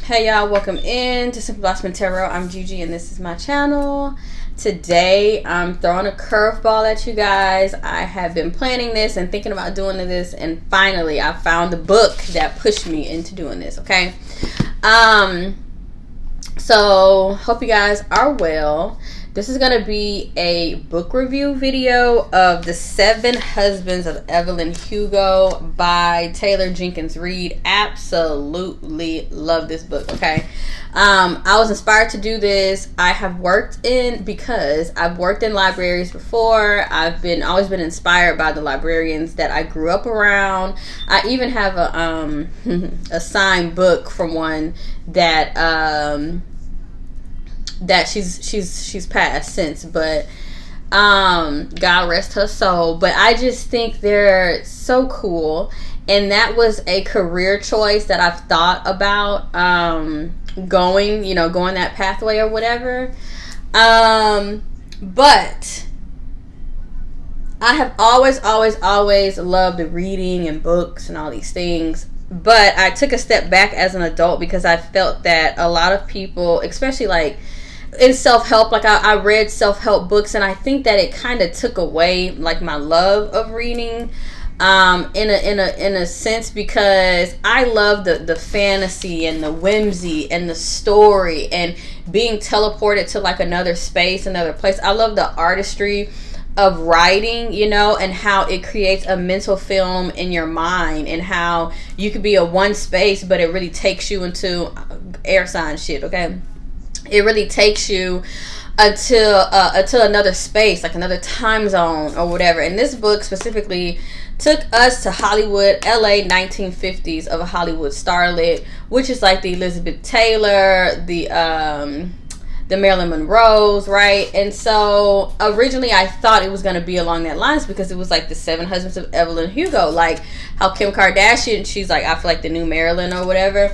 Hey y'all, welcome in to Simply Blossoming Tarot. I'm Gigi and this is my channel. Today I'm throwing a curveball at you guys. I have been planning this and thinking about doing this, and finally I found the book that pushed me into doing this, okay? So hope you guys are well. This is going to be a book review video of The 7 Husbands of Evelyn Hugo by Taylor Jenkins Reid. Absolutely love this book, okay? I was inspired to do this. I've worked in libraries before. I've always been inspired by the librarians that I grew up around. I even have a signed book from one that she's passed since, but God rest her soul. But I just think they're so cool, and that was a career choice that I've thought about going that pathway or whatever. But I have always loved reading and books and all these things. But I took a step back as an adult because I felt that a lot of people, especially like in self-help, like I read self-help books, and I think that it kind of took away like my love of reading in a sense, because I love the fantasy and the whimsy and the story and being teleported to like another space, another place. I love the artistry of writing, and how it creates a mental film in your mind, and how you could be a one space, but it really takes you into air sign shit, okay? It really takes you until another space, like another time zone or whatever. And this book specifically took us to Hollywood, LA, 1950s, of a Hollywood starlet, which is like the Elizabeth Taylor, the Marilyn Monroes, right? And so originally I thought it was going to be along that lines, because it was like the 7 Husbands of Evelyn Hugo, like how Kim Kardashian, she's like, I feel like the new Marilyn or whatever.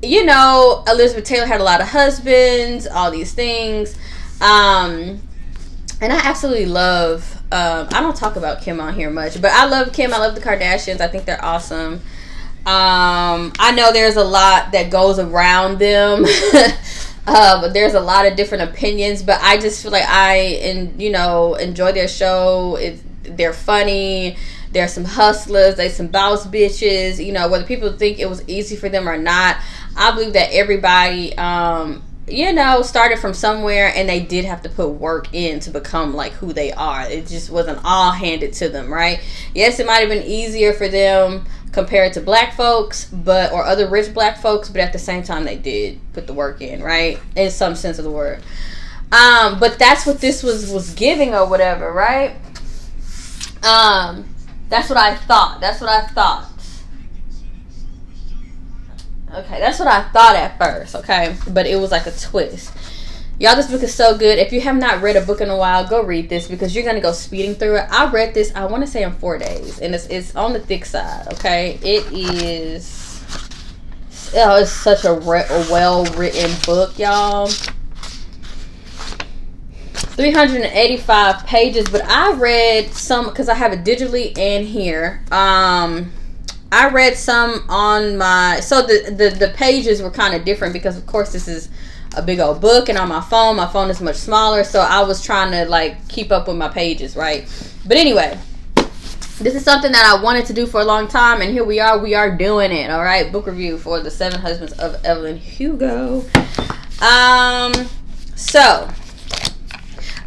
Elizabeth Taylor had a lot of husbands, all these things. And I absolutely love, I don't talk about Kim on here much, but I love Kim. I love the Kardashians. I think they're awesome. I know there's a lot that goes around them. But there's a lot of different opinions, but I just feel like I enjoy their show. They're funny. They're some hustlers. They're some boss bitches. Whether people think it was easy for them or not, I believe that everybody, started from somewhere, and they did have to put work in to become like who they are. It just wasn't all handed to them, right? Yes, it might have been easier for them compared to black folks, or other rich black folks, but at the same time, they did put the work in, right? In some sense of the word. But that's what this was giving or whatever, right? That's what I thought. Okay, that's what I thought at first, okay? But it was like a twist. Y'all, this book is so good. If you have not read a book in a while, go read this, because you're going to go speeding through it. I read this, I want to say, in 4 days. And it's on the thick side, okay? It's such a well-written book, y'all. 385 pages, but I read some, because I have it digitally and here. I read some on my, so the pages were kind of different, because of course this is a big old book, and on my phone is much smaller, so I was trying to like keep up with my pages, right? But anyway, this is something that I wanted to do for a long time, and here we are doing it. All right, book review for The 7 Husbands of Evelyn Hugo. So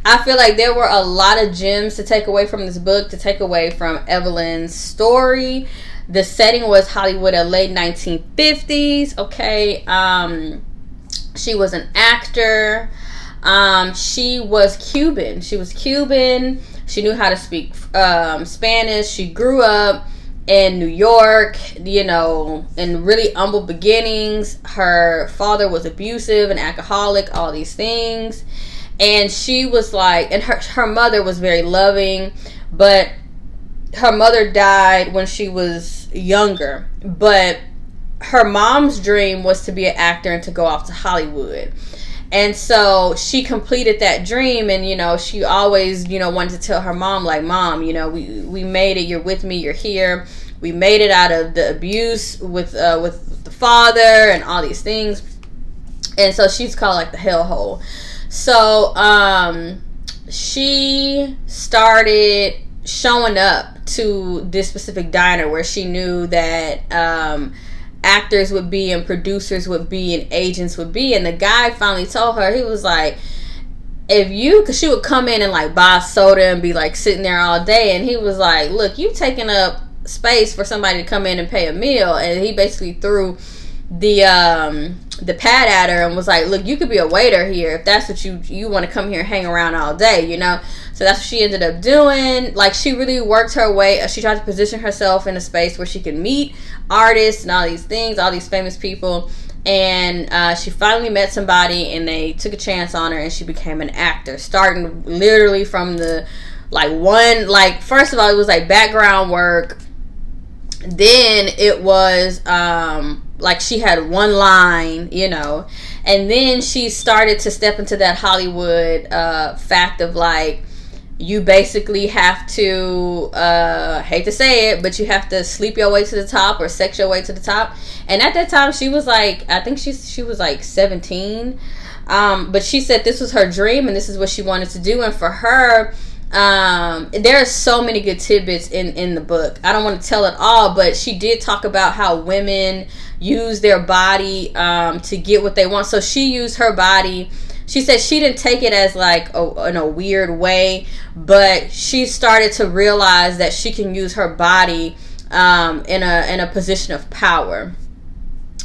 I feel like there were a lot of gems to take away from this book, to take away from Evelyn's story. The setting was Hollywood, LA, 1950s. Okay. She was an actor. She was Cuban. She knew how to speak Spanish. She grew up in New York, in really humble beginnings. Her father was abusive, an alcoholic, all these things. And she was like, and her mother was very loving, but her mother died when she was younger. But her mom's dream was to be an actor and to go off to Hollywood. And so she completed that dream, and she always wanted to tell her mom, like, Mom, we made it, you're with me, you're here, we made it out of the abuse with the father and all these things. And so she's called like the hellhole. So she started showing up to this specific diner where she knew that actors would be and producers would be and agents would be. And the guy finally told her, he was like, because she would come in and like buy soda and be like sitting there all day, and he was like, look, you taking up space for somebody to come in and pay a meal. And he basically threw the pad at her and was like, look, you could be a waiter here if that's what you want to come here and hang around all day, you know. So that's what she ended up doing. Like, she really worked her way. She tried to position herself in a space where she could meet artists and all these things, all these famous people. And she finally met somebody, and they took a chance on her, and she became an actor, starting literally from the first of all, it was like background work. Then it was like she had one line, you know, and then she started to step into that Hollywood fact of like, you basically have to, hate to say it, but you have to sleep your way to the top or sex your way to the top. And at that time, she was like, I think she was like 17. But she said this was her dream and this is what she wanted to do. And for her, there are so many good tidbits in the book. I don't want to tell it all, but she did talk about how women use their body to get what they want. So she used her body. She said she didn't take it as like in a weird way, but she started to realize that she can use her body in a position of power.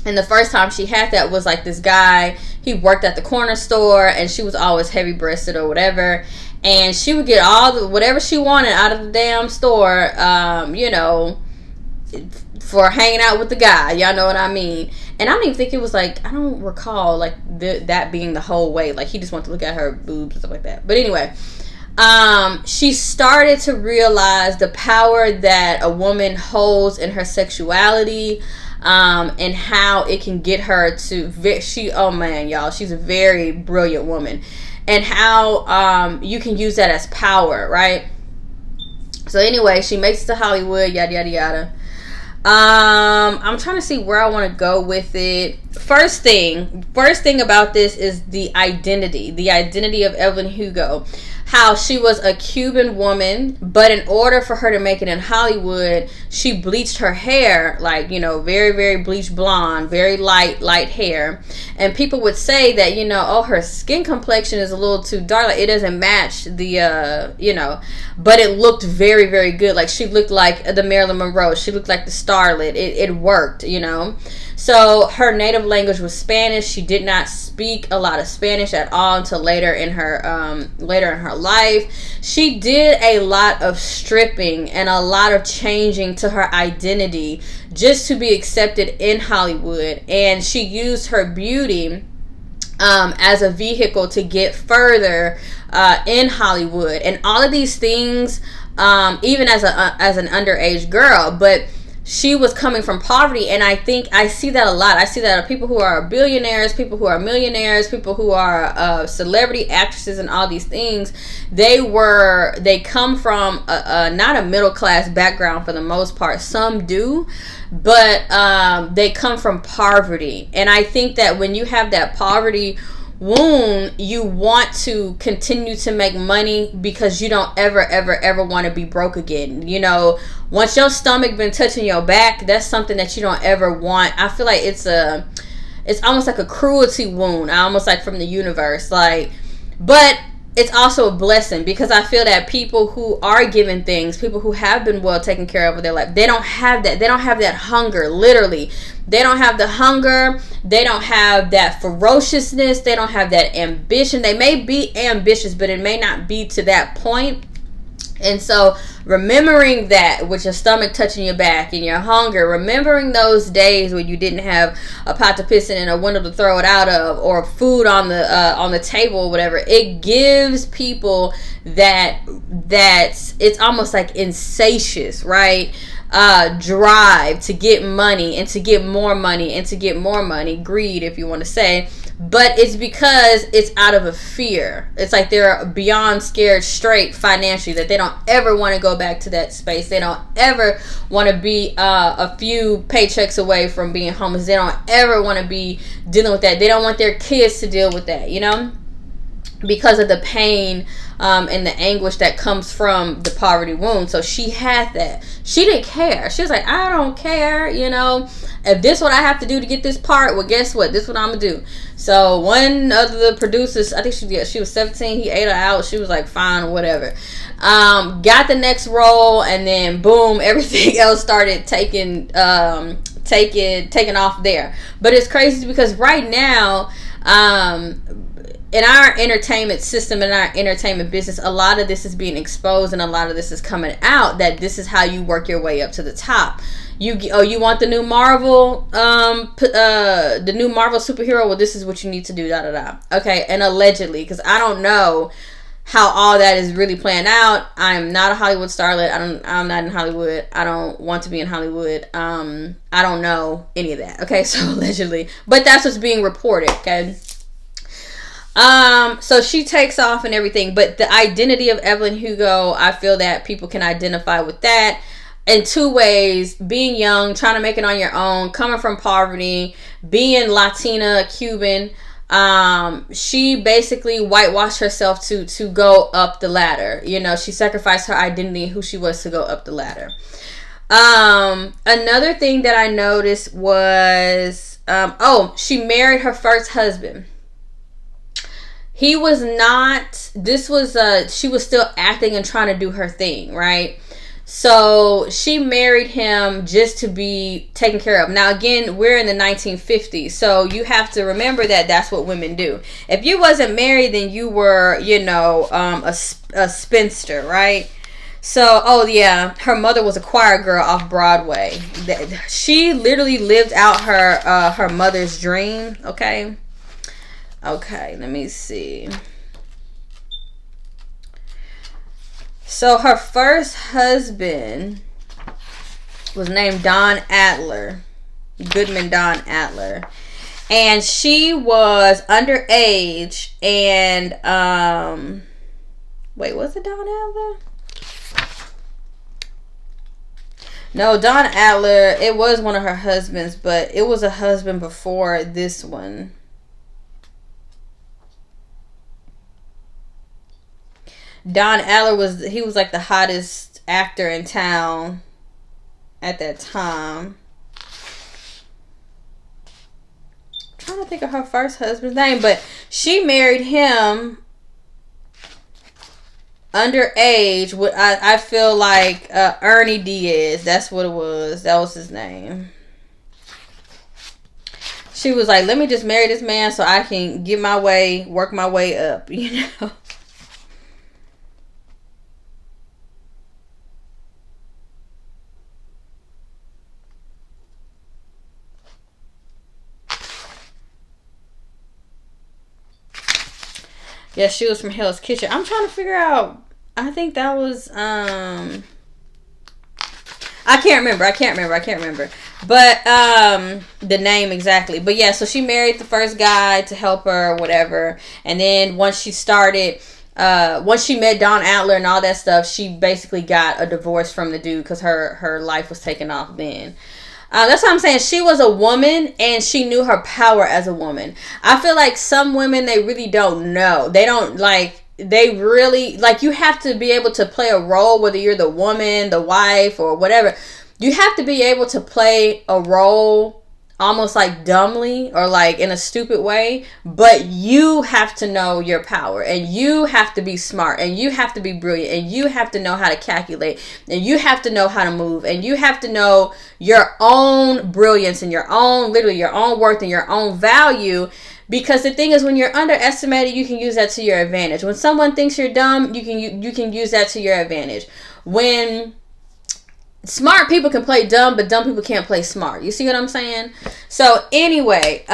And the first time she had that was like this guy, he worked at the corner store, and she was always heavy breasted or whatever, and she would get whatever she wanted out of the damn store, you know, for hanging out with the guy. Y'all know what I mean? And I don't even think it was like, I don't recall like that being the whole way. Like, he just wanted to look at her boobs and stuff like that. But anyway, she started to realize the power that a woman holds in her sexuality, and how it can get her to oh man, y'all, she's a very brilliant woman, and how you can use that as power, right? So anyway, she makes it to Hollywood, yada yada yada. I'm trying to see where I want to go with it. First thing about this is the identity of Evelyn Hugo. How she was a Cuban woman, but in order for her to make it in Hollywood, she bleached her hair, like, you know, very, very bleached blonde, very light hair. And people would say that, you know, oh, her skin complexion is a little too dark. Like, it doesn't match the, you know, but it looked very, very good. Like, she looked like the Marilyn Monroe. She looked like the starlet. It worked, you know. So her native language was Spanish. She did not speak a lot of Spanish at all until later in her life. She did a lot of stripping and a lot of changing to her identity just to be accepted in Hollywood. And she used her beauty as a vehicle to get further in Hollywood. And all of these things, even as an underage girl, but she was coming from poverty. And I think I see that a lot. I see that of people who are billionaires, people who are millionaires, people who are celebrity actresses and all these things. They come from not a middle class background for the most part. Some do, but they come from poverty. And I think that when you have that poverty wound, you want to continue to make money because you don't ever want to be broke again. You know, once your stomach been touching your back, that's something that you don't ever want. I feel like it's almost like a cruelty wound, almost like from the universe, like, but it's also a blessing, because I feel that people who are given things, people who have been well taken care of with their life, they don't have that hunger. Literally, they don't have the hunger, they don't have that ferociousness, they don't have that ambition. They may be ambitious, but it may not be to that point. And so remembering that, with your stomach touching your back and your hunger, remembering those days when you didn't have a pot to piss in and a window to throw it out of, or food on the table or whatever, it gives people that it's almost like insatious, right? drive to get money and to get more money and to get more money, greed if you want to say, but it's because it's out of a fear. It's like they're beyond scared straight financially, that they don't ever want to go back to that space. They don't ever want to be a few paychecks away from being homeless. They don't ever want to be dealing with that. They don't want their kids to deal with that, you know, because of the pain and the anguish that comes from the poverty wound. So she had that. She didn't care. She was like, I don't care, you know, if this is what I have to do to get this part, well, guess what, this is what I'm gonna do. So one of the producers, I think she was 17, he ate her out. She was like, fine, whatever. Got the next role, and then boom, everything else started taking off there. But it's crazy because right now, in our entertainment system, in our entertainment business, a lot of this is being exposed, and a lot of this is coming out, that this is how you work your way up to the top. You want the new Marvel superhero? Well, this is what you need to do. Da da da. Okay, and allegedly, because I don't know how all that is really playing out. I'm not a Hollywood starlet. I'm not in Hollywood. I don't want to be in Hollywood. I don't know any of that. Okay, so allegedly, but that's what's being reported. Okay. So she takes off and everything, but the identity of Evelyn Hugo, I feel that people can identify with that in two ways: being young, trying to make it on your own, coming from poverty, being Latina, Cuban. She basically whitewashed herself to go up the ladder. You know, she sacrificed her identity, who she was, to go up the ladder. Another thing that I noticed was, she married her first husband. He was not, she was still acting and trying to do her thing, right? So she married him just to be taken care of. Now, again, we're in the 1950s, so you have to remember that that's what women do. If you wasn't married, then you were, you know, a spinster, right? So, her mother was a choir girl off Broadway. She literally lived out her mother's dream, okay? Okay, let me see. So her first husband was named Don Adler, Goodman Don Adler, and she was underage. And wait, was it Don Adler? No, Don Adler. It was one of her husbands, but it was a husband before this one. Don Adler was like the hottest actor in town at that time. I'm trying to think of her first husband's name, but she married him underage. I feel like Ernie Diaz. That's what it was. That was his name. She was like, let me just marry this man so I can get my way, work my way up, you know. Yeah, she was from Hell's Kitchen. I'm trying to figure out. I think that was I can't remember. But the name exactly. But yeah, so she married the first guy to help her, whatever. And then once she met Don Adler and all that stuff, she basically got a divorce from the dude because her life was taken off then. That's what I'm saying. She was a woman and she knew her power as a woman. I feel like some women, they really don't know. They don't you have to be able to play a role, whether you're the woman, the wife, or whatever. You have to be able to play a role almost like dumbly or like in a stupid way, but you have to know your power, and you have to be smart, and you have to be brilliant, and you have to know how to calculate, and you have to know how to move, and you have to know your own brilliance and your own worth and your own value. Because the thing is, when you're underestimated, you can use that to your advantage. When someone thinks you're dumb, you can use that to your advantage. When smart people can play dumb, but dumb people can't play smart. You see what I'm saying? So anyway,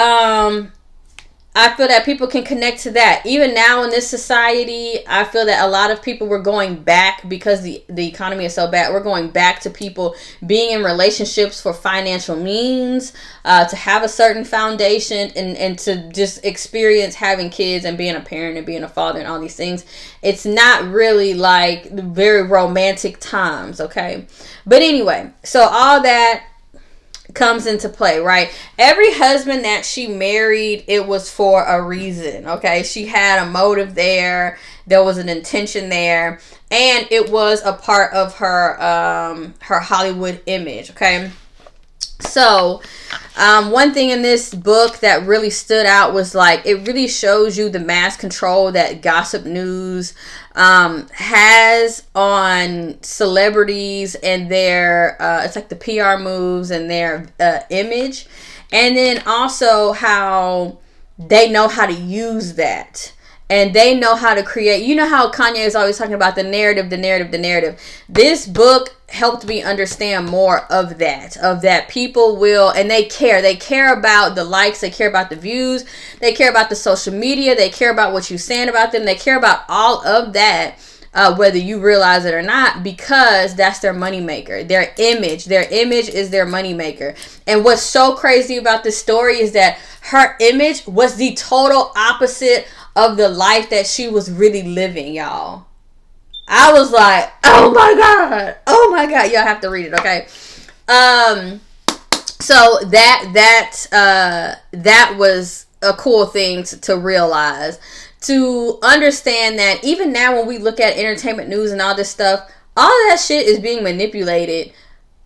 I feel that people can connect to that. Even now in this society, I feel that a lot of people were going back because the economy is so bad. We're going back to people being in relationships for financial means, to have a certain foundation, and to just experience having kids and being a parent and being a father and all these things. It's not really like very romantic times, okay? But anyway, so all that comes into play, right? Every husband that she married, it was for a reason, okay? She had a motive there. There was an intention there, and it was a part of her her Hollywood image, okay? So one thing in this book that really stood out was like, it really shows you the mass control that gossip news has on celebrities and their it's like the PR moves and their image, and then also how they know how to use that. And they know how to create. You know how Kanye is always talking about the narrative, the narrative, the narrative. This book helped me understand more of that. Of that people will, and they care. They care about the likes. They care about the views. They care about the social media. They care about what you're saying about them. They care about all of that, whether you realize it or not, because that's their moneymaker. Their image. Their image is their moneymaker. And what's so crazy about this story is that her image was the total opposite of the life that she was really living, y'all. I was like, oh my god, y'all have to read it, okay? So that was a cool thing to realize, to understand that even now when we look at entertainment news and all this stuff, all of that shit is being manipulated.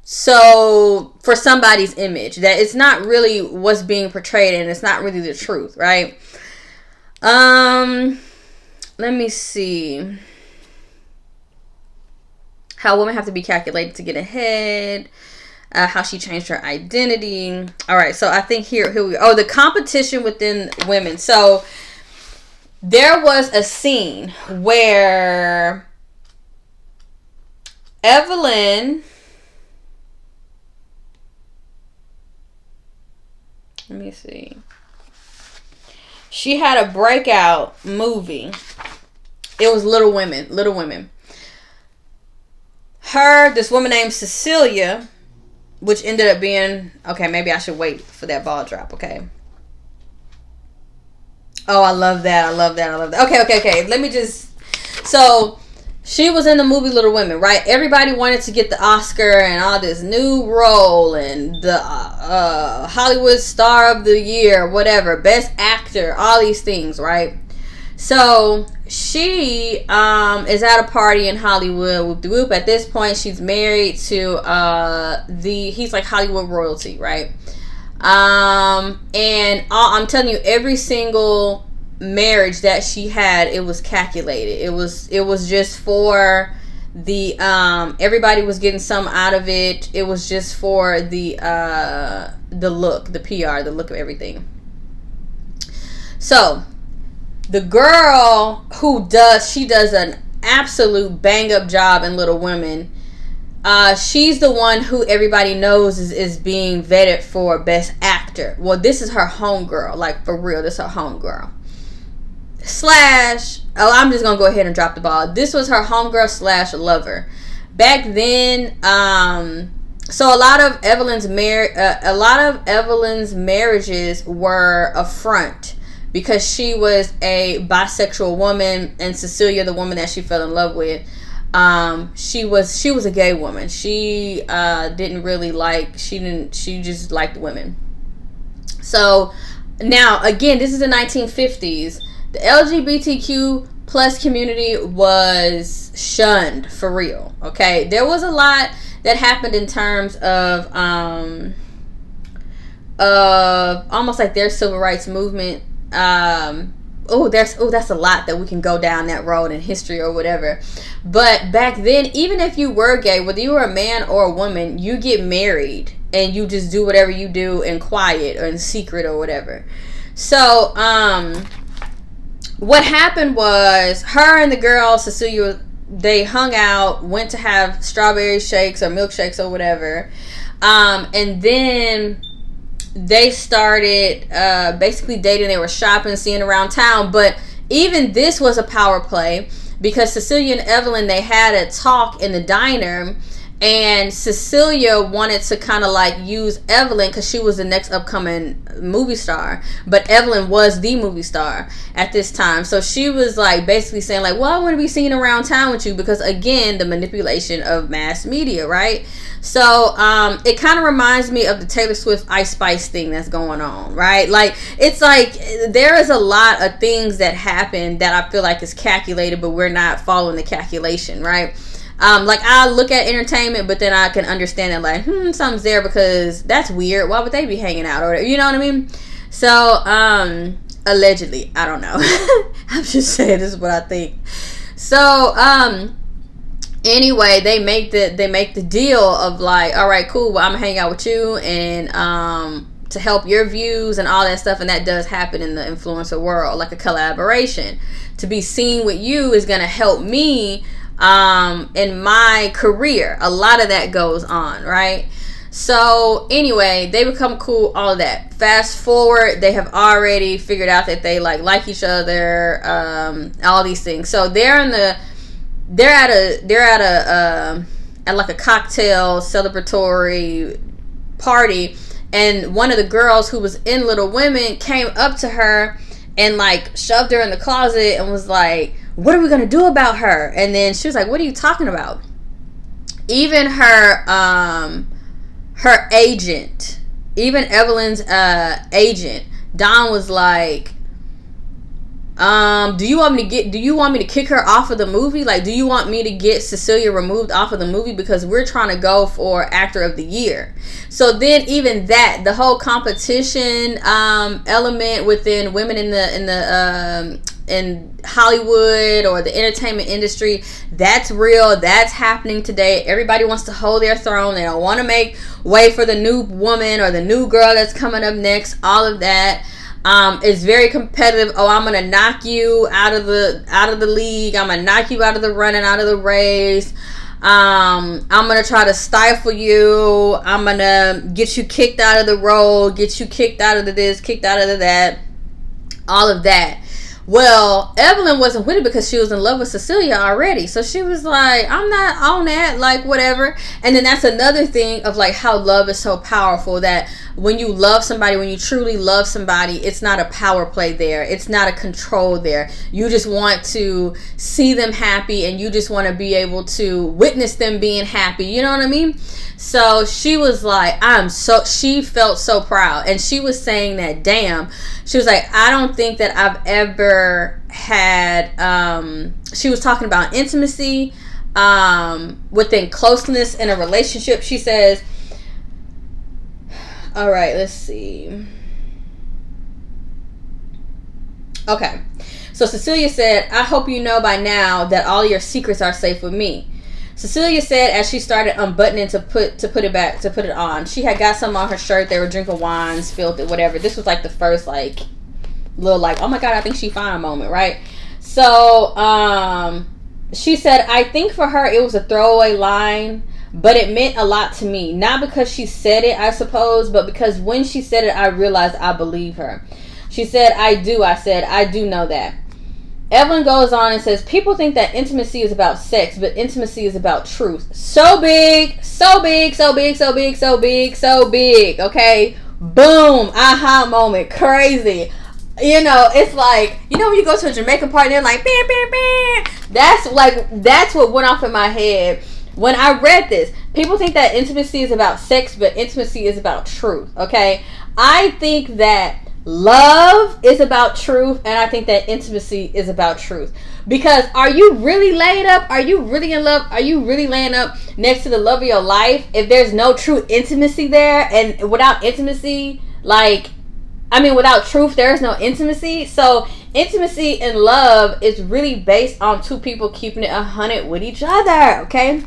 So for somebody's image, that it's not really what's being portrayed, and it's not really the truth, right? Let me see. How women have to be calculated to get ahead. How she changed her identity. All right, so I think here we go. Oh, the competition within women. So there was a scene where Evelyn, let me see. She had a breakout movie. It was Little Women. Little Women. This woman named Cecilia, which ended up being, okay, maybe I should wait for that ball drop, okay? Oh, I love that. Okay. Let me just, so she was in the movie Little Women, right? Everybody wanted to get the Oscar and all this new role and the Hollywood Star of the Year, whatever, Best Actor, all these things, right? So she is at a party in Hollywood with the group. At this point, she's married to he's like Hollywood royalty, right? And I'm telling you, every single marriage that she had, it was calculated. It was just for the everybody was getting some out of it. It was just for the look, the PR, the look of everything. So the girl she does an absolute bang up job in Little Women. She's the one who everybody knows is being vetted for Best Actor. Well, this is her homegirl, like for real. This is her homegirl. I'm just gonna go ahead and drop the ball. This was her homegirl / lover. Back then, so a lot of Evelyn's marriages were a front, because she was a bisexual woman, and Cecilia, the woman that she fell in love with, she was a gay woman. She she just liked women. So now again, this is the 1950s. The LGBTQ plus community was shunned for real. Okay, there was a lot that happened in terms of almost like their civil rights movement. That's a lot that we can go down that road in history or whatever. But back then, even if you were gay, whether you were a man or a woman, you get married and you just do whatever you do in quiet or in secret or whatever. So what happened was, her and the girl Cecilia, they hung out, went to have strawberry shakes or milkshakes or whatever, and then they started basically dating. They were shopping, seeing around town. But even this was a power play, because Cecilia and Evelyn, they had a talk in the diner, and Cecilia wanted to kind of like use Evelyn because she was the next upcoming movie star, but Evelyn was the movie star at this time. So she was like basically saying like, well, I want to be seen around town with you, because again, the manipulation of mass media, right? So it kind of reminds me of the Taylor Swift Ice Spice thing that's going on, right? Like, it's like there is a lot of things that happen that I feel like is calculated, but we're not following the calculation, right? Like, I look at entertainment, but then I can understand it like, something's there, because that's weird. Why would they be hanging out? Or, you know what I mean? So, allegedly, I don't know. I'm just saying, this is what I think. So, anyway, they make the deal of like, all right, cool, well, I'm gonna hang out with you, and to help your views and all that stuff. And that does happen in the influencer world, like a collaboration. To be seen with you is gonna help me in my career. A lot of that goes on, right? So anyway, they become cool, all of that. Fast forward, they have already figured out that they like each other, all these things. So they're at like a cocktail celebratory party, and one of the girls who was in Little Women came up to her and like shoved her in the closet and was like, what are we gonna do about her? And then she was like, what are you talking about? Even her agent, even Evelyn's agent, Don, was like, do you want me to kick her off of the movie? Like, do you want me to get Cecilia removed off of the movie, because we're trying to go for actor of the year? So then even that, the whole competition element within women in Hollywood or the entertainment industry, that's real. That's happening today. Everybody wants to hold their throne. They don't want to make way for the new woman or the new girl that's coming up next. All of that. It's very competitive. Oh, I'm gonna knock you out of the league. I'm gonna knock you out of the running, out of the race. I'm gonna try to stifle you. I'm gonna get you kicked out of the role, get you kicked out of the this, kicked out of the that, all of that. Well, Evelyn wasn't with it because she was in love with Cecilia already. So she was like, I'm not on that, like, whatever. And then that's another thing of like how love is so powerful, that when you love somebody, when you truly love somebody, it's not a power play there. It's not a control there. You just want to see them happy, and you just want to be able to witness them being happy. You know what I mean? So she was like, she felt so proud. And she was saying that, damn, she was like, I don't think that I've ever had, she was talking about intimacy, within closeness in a relationship. She says, all right, let's see. Okay. So Cecilia said, I hope you know by now that all your secrets are safe with me. Cecilia said as she started unbuttoning to put it on. She had got some on her shirt. They were drinking wine, spilled it, whatever. This was like the first like little like, oh my God, I think she fine moment, right? So she said, I think for her it was a throwaway line, but it meant a lot to me. Not because she said it, I suppose, but because when she said it, I realized I believe her. She said, I do. I said, I do know that. Evelyn goes on and says, people think that intimacy is about sex, but intimacy is about truth. So big, so big, so big, so big, so big, so big. Okay? Boom. Aha moment. Crazy. You know, it's like, you know when you go to a Jamaican party, they're like, bam, bam, bam. That's what went off in my head when I read this. People think that intimacy is about sex, but intimacy is about truth. Okay? I think that love is about truth, and I think that intimacy is about truth. Because are you really laid up? Are you really in love? Are you really laying up next to the love of your life if there's no true intimacy there? And without intimacy, without truth, there is no intimacy. So intimacy and love is really based on two people keeping it 100 with each other. Okay?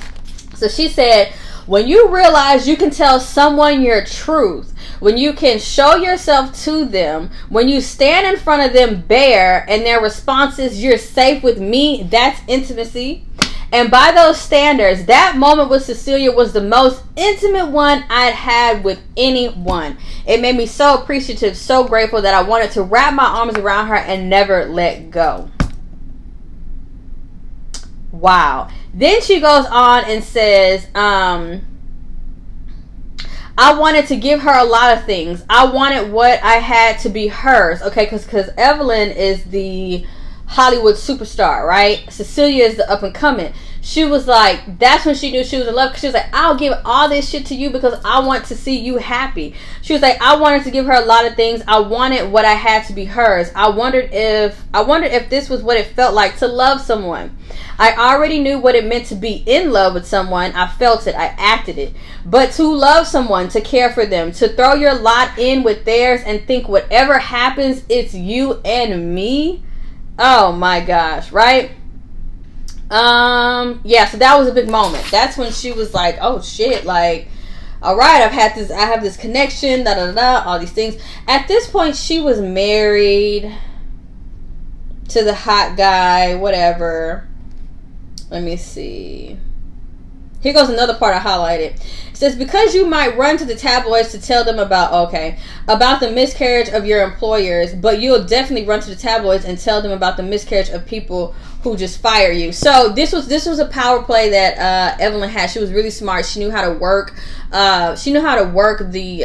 So she said, when you realize you can tell someone your truth, when you can show yourself to them, when you stand in front of them bare and their response is, you're safe with me, that's intimacy. And by those standards, that moment with Cecilia was the most intimate one I'd had with anyone. It made me so appreciative, so grateful that I wanted to wrap my arms around her and never let go. Wow. Then she goes on and says, I wanted to give her a lot of things. I wanted what I had to be hers. Okay, because Evelyn is the Hollywood superstar, right? Cecilia is the up and coming. She was like, that's when she knew she was in love. She was like, I'll give all this shit to you because I want to see you happy. She was like, I wanted to give her a lot of things. I wanted what I had to be hers. I wondered if this was what it felt like to love someone. I already knew what it meant to be in love with someone. I felt it. I acted it. But to love someone, to care for them, to throw your lot in with theirs and think whatever happens, it's you and me. Oh my gosh, right? Yeah, so that was a big moment. That's when she was like, oh shit, like, all right, I have this connection, all these things. At this point, she was married to the hot guy, whatever. Let me see. Here goes another part I highlighted. It says, because you might run to the tabloids to tell them about the miscarriage of your employers, but you'll definitely run to the tabloids and tell them about the miscarriage of people who just fire you. So this was a power play that Evelyn had. She was really smart. She knew how to work. She knew how to work the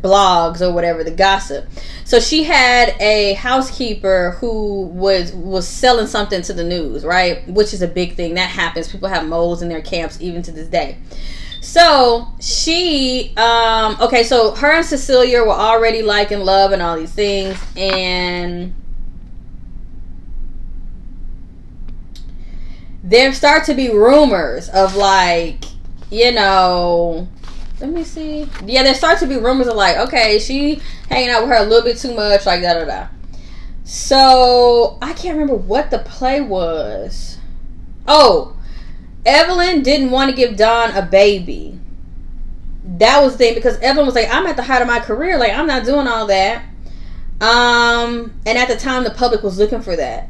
blogs or whatever, the gossip. So she had a housekeeper who was selling something to the news, right? Which is a big thing that happens. People have moles in their camps even to this day. So she, so her and Cecilia were already like in love and all these things, and there start to be rumors of like, let me see. Yeah, there start to be rumors of like, okay, she hanging out with her a little bit too much, like da. So I can't remember what the play was. Oh, Evelyn didn't want to give Don a baby. That was the thing, because Evelyn was like, I'm at the height of my career, like I'm not doing all that. And at the time the public was looking for that.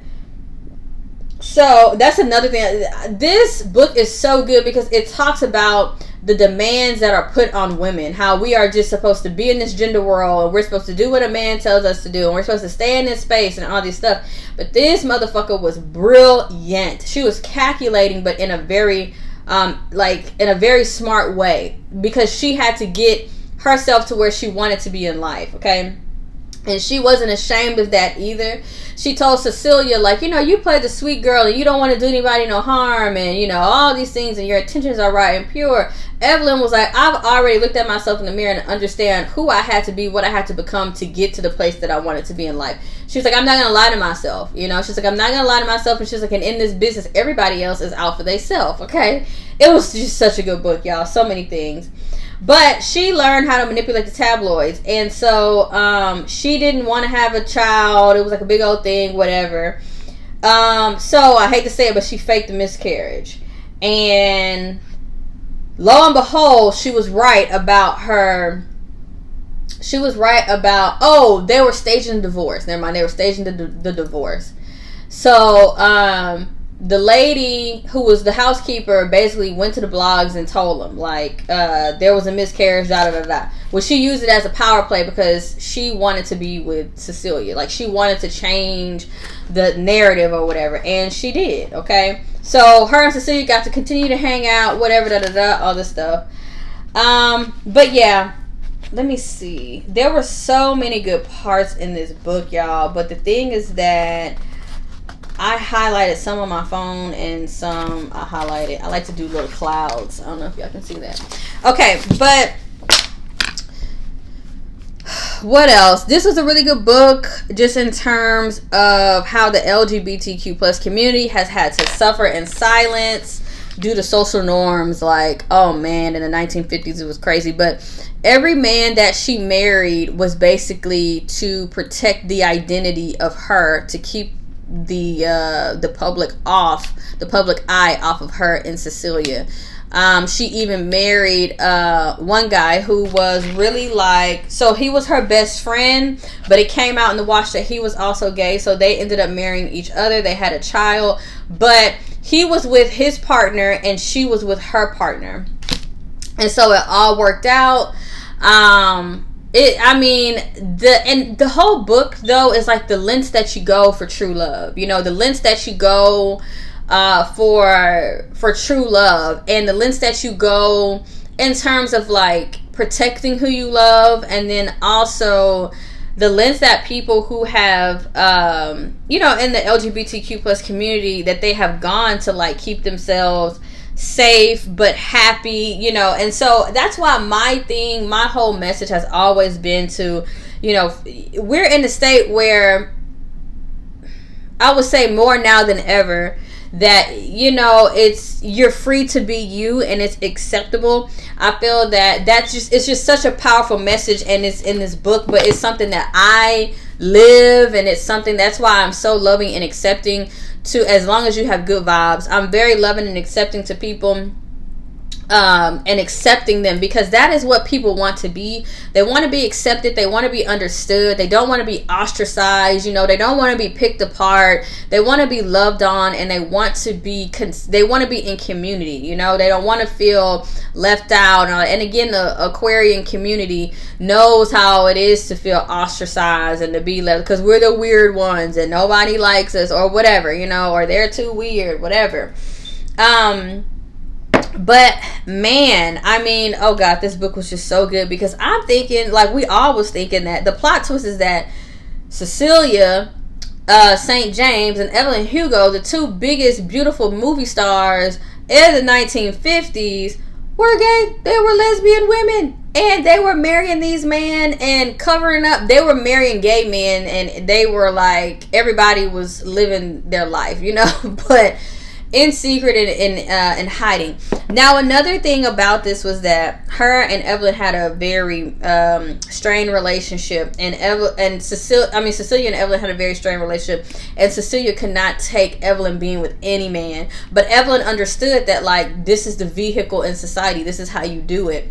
So that's another thing. This book is so good because it talks about the demands that are put on women, how we are just supposed to be in this gender world and we're supposed to do what a man tells us to do and we're supposed to stay in this space and all this stuff. But this motherfucker was brilliant. She was calculating, but in a very in a very smart way, because she had to get herself to where she wanted to be in life, okay? And she wasn't ashamed of that either. She told Cecilia, like, you play the sweet girl and you don't want to do anybody no harm and, all these things and your intentions are right and pure. Evelyn was like, I've already looked at myself in the mirror and understand who I had to be, what I had to become to get to the place that I wanted to be in life. She was like, I'm not going to lie to myself. She's like, I'm not going to lie to myself. And she's like, and in this business, everybody else is out for themselves, okay? It was just such a good book, y'all. So many things. But she learned how to manipulate the tabloids. And so she didn't want to have a child. It was like a big old thing, whatever. So I hate to say it, but she faked the miscarriage. And lo and behold, she was right about her. She was right about, they were staging the divorce. Never mind, they were staging the divorce. So the lady who was the housekeeper basically went to the blogs and told them, like, there was a miscarriage, Well, she used it as a power play because she wanted to be with Cecilia. Like, she wanted to change the narrative or whatever. And she did, okay? So, her and Cecilia got to continue to hang out, whatever, all this stuff. But, yeah. Let me see. There were so many good parts in this book, y'all. But the thing is that I highlighted some on my phone and some I highlighted. I like to do little clouds. I don't know if y'all can see that. Okay, but what else? This was a really good book just in terms of how the LGBTQ plus community has had to suffer in silence due to social norms. Like, oh man, in the 1950s it was crazy. But every man that she married was basically to protect the identity of her, to keep the public eye off of her and Cecilia. She even married one guy who was really like, so he was her best friend, but it came out in the wash that he was also gay, so they ended up marrying each other. They had a child, but he was with his partner and she was with her partner, and so it all worked out. The whole book though is like the lengths that you go for true love. You know, the lengths that you go for true love, and the lengths that you go in terms of like protecting who you love, and then also the lengths that people who have in the LGBTQ plus community, that they have gone to like keep themselves safe but happy, and so that's why my whole message has always been to, we're in a state where I would say more now than ever that you're free to be you and it's acceptable. I feel that it's just such a powerful message, and it's in this book, but it's something that I live, and it's something that's why I'm so loving and accepting to, as long as you have good vibes. I'm very loving and accepting to people, and accepting them, because that is what people want to be. They want to be accepted. They want to be understood. They don't want to be ostracized. They don't want to be picked apart. They want to be loved on, and they want to be in community. They don't want to feel left out. And again, the Aquarian community knows how it is to feel ostracized and to be left, because we're the weird ones and nobody likes us or whatever, or they're too weird, whatever. But man, oh God, this book was just so good, because I'm thinking, like we all was thinking, that the plot twist is that Cecilia St. James and Evelyn Hugo, the two biggest beautiful movie stars in the 1950s, were gay. They were lesbian women, and they were marrying these men and covering up. They were marrying gay men, and they were like, everybody was living their life, but in secret and hiding. Now, another thing about this was that her and Evelyn had a very strained relationship, and Cecilia and Evelyn had a very strained relationship, and Cecilia could not take Evelyn being with any man, but Evelyn understood that, like, this is the vehicle in society, this is how you do it.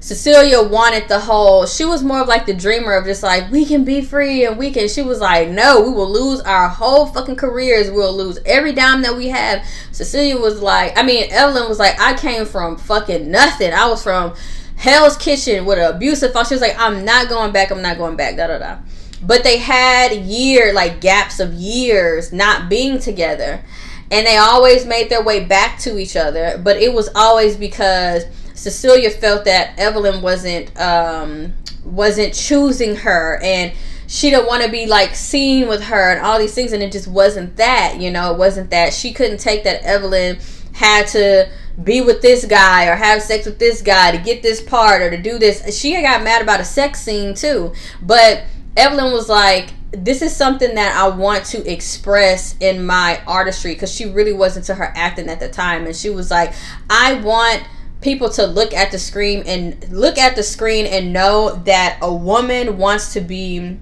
Cecilia wanted she was more of like the dreamer of just like, we can be free and she was like, no, we will lose our whole fucking careers. We'll lose every dime that we have. Cecilia was like, Evelyn was like, I came from fucking nothing. I was from Hell's Kitchen with an abusive father. She was like, I'm not going back, da da da. But they had gaps of years not being together. And they always made their way back to each other. But it was always because Cecilia felt that Evelyn wasn't choosing her, and she didn't want to be like seen with her and all these things, and it just wasn't that, it wasn't that. She couldn't take that Evelyn had to be with this guy or have sex with this guy to get this part or to do this. She got mad about a sex scene too, but Evelyn was like, this is something that I want to express in my artistry, because she really wasn't to her acting at the time, and she was like, I want people to look at the screen and know that a woman wants to be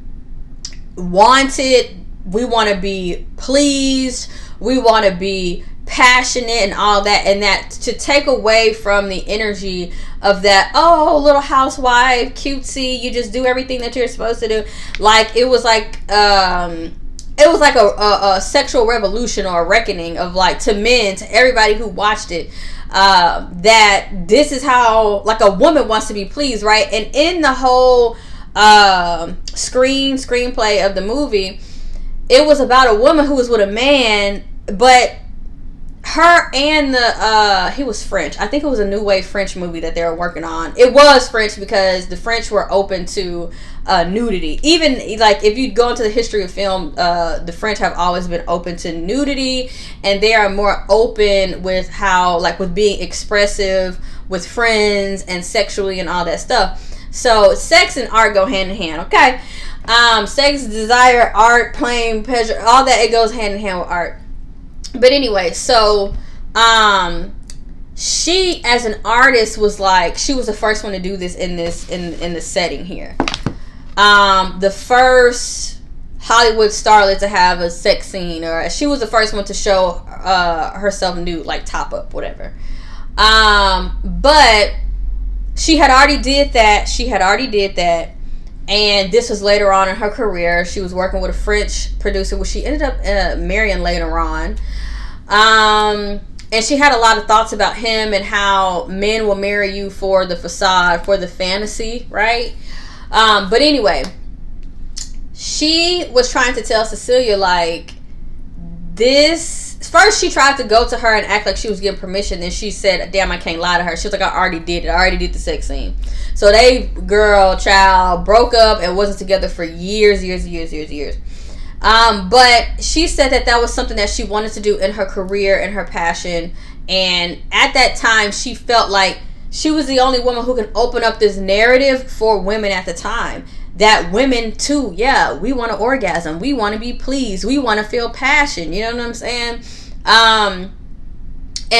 wanted. We want to be pleased. We want to be passionate and all that, and that to take away from the energy of that, oh, little housewife, cutesy, you just do everything that you're supposed to do. Like it was like a sexual revolution or a reckoning of, like, to men, to everybody who watched it, that this is how, like, a woman wants to be pleased, right? And in the whole screenplay of the movie, it was about a woman who was with a man, but her and he was French. I think it was a new wave French movie that they were working on. It was French because the French were open to nudity. Even, like, if you go into the history of film, the French have always been open to nudity, and they are more open with how, like, with being expressive with friends and sexually and all that stuff. So sex and art go hand in hand, okay? Sex, desire, art, playing, pleasure, all that, it goes hand in hand with art. But anyway, so she, as an artist, was like, she was the first one to do this in the setting here. The first Hollywood starlet to have a sex scene, or she was the first one to show herself nude, like top up, whatever. But she had already did that. And this was later on in her career. She was working with a French producer, which she ended up marrying later on. And she had a lot of thoughts about him and how men will marry you for the facade, for the fantasy, right? But anyway, she was trying to tell Cecilia, like, this. First, she tried to go to her and act like she was giving permission. Then she said, damn, I can't lie to her. She was like, I already did it. I already did the sex scene. So they, girl, child, broke up and wasn't together for years. But she said that was something that she wanted to do in her career and her passion. And at that time, she felt like she was the only woman who can open up this narrative for women at the time. That women too, yeah, we want to orgasm, we want to be pleased, we want to feel passion, you know what I'm saying? And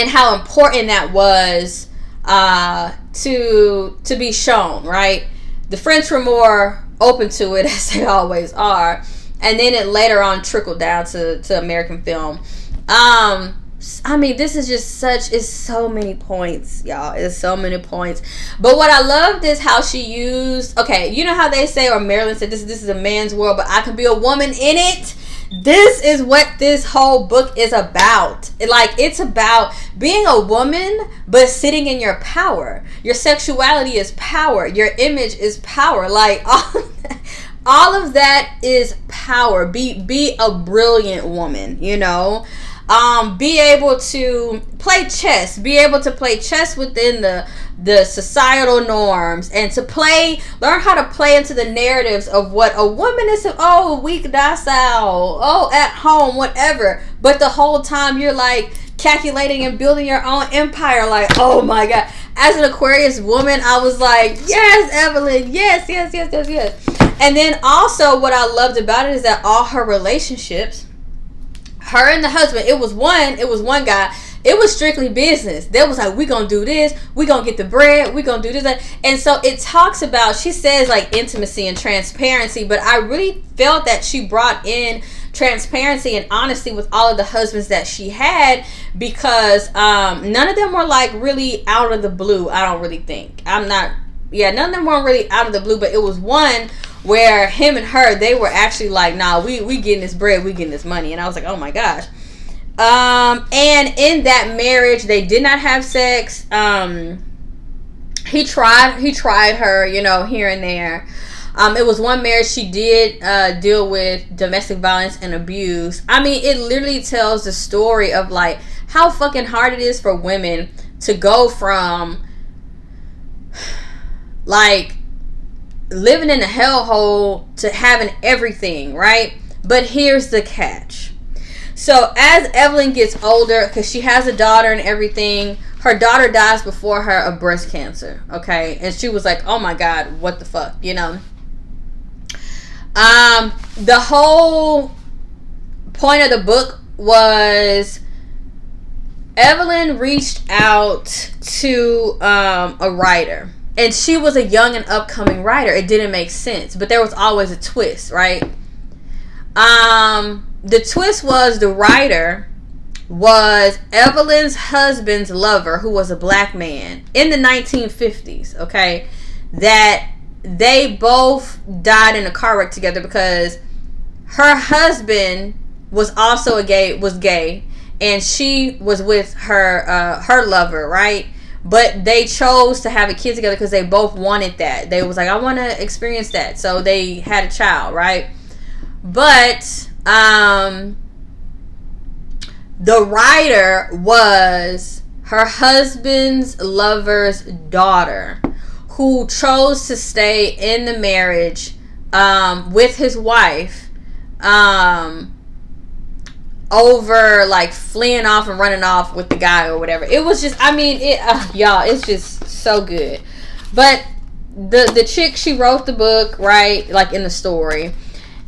how important that was to be shown, right? The French were more open to it, as they always are, and then it later on trickled down to American film. I mean, this is just it's so many points, y'all. It's so many points. But what I loved is how she used, okay, you know how they say, or Marilyn said, this is a man's world, but I can be a woman in it. This is what this whole book is about. It's about being a woman, but sitting in your power. Your sexuality is power. Your image is power. Like, all of that is power. Be a brilliant woman, you know? Be able to play chess. Be able to play chess within the societal norms, and to learn how to play into the narratives of what a woman is. Oh, weak, docile. Oh, at home, whatever. But the whole time you're like calculating and building your own empire. Like, oh my God. As an Aquarius woman, I was like, yes, Evelyn. Yes. And then also what I loved about it is that all her relationships, her and the husband, it was one guy. It was strictly business. They was like, we gonna do this, we gonna get the bread, we gonna do this, that. And so it talks about, she says like intimacy and transparency, but I really felt that she brought in transparency and honesty with all of the husbands that she had, because none of them were like really out of the blue. I don't really think. None of them weren't really out of the blue, but it was one where him and her, they were actually like, nah, we getting this bread, we getting this money. And I was like, oh my gosh. And in that marriage, they did not have sex. He tried her, you know, here and there. It was one marriage she did deal with domestic violence and abuse. I mean, it literally tells the story of like how fucking hard it is for women to go from like living in a hellhole to having everything, right? But here's the catch. So as Evelyn gets older, because she has a daughter and everything, her daughter dies before her of breast cancer, okay? And she was like, oh my God, what the fuck, you know? The whole point of the book was Evelyn reached out to a writer. And she was a young and upcoming writer. It didn't make sense. But there was always a twist, right? The twist was the writer was Evelyn's husband's lover, who was a black man in the 1950s, okay? That they both died in a car wreck together because her husband was also gay, and she was with her lover, right? But they chose to have a kid together because they both wanted that. They was like, I want to experience that. So they had a child, right? But the writer was her husband's lover's daughter, who chose to stay in the marriage with his wife over like fleeing off and running off with the guy or whatever. It was just, I mean, y'all, it's just so good. But the chick, she wrote the book, right, like in the story,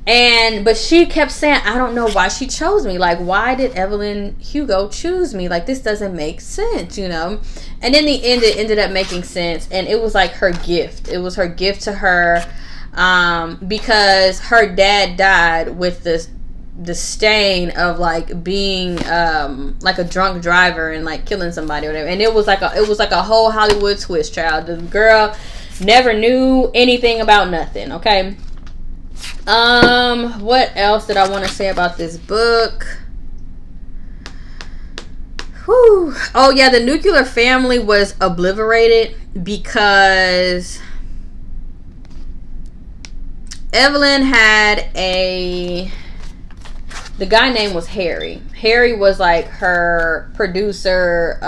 but she kept saying, I don't know why she chose me. Like, why did Evelyn Hugo choose me? Like, this doesn't make sense, you know? And in the end, it ended up making sense, and it was like her gift. It was her gift to her, because her dad died with the stain of like being like a drunk driver and like killing somebody or whatever. And it was like a whole Hollywood twist, child. The girl never knew anything about nothing, okay? What else did I want to say about this book? Whew. Oh yeah, the nuclear family was obliterated because Evelyn had the guy name was Harry. Harry was like her producer.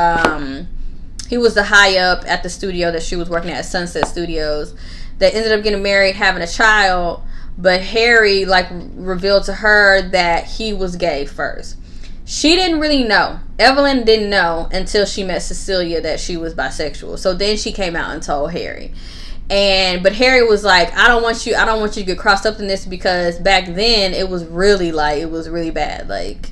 He was the high up at the studio that she was working at Sunset Studios. They ended up getting married, having a child, but Harry like revealed to her that he was gay first. She didn't really know. Evelyn didn't know until she met Cecilia that she was bisexual. So then she came out and told Harry. But Harry was like, I don't want you to get crossed up in this, because back then it was really bad. Like,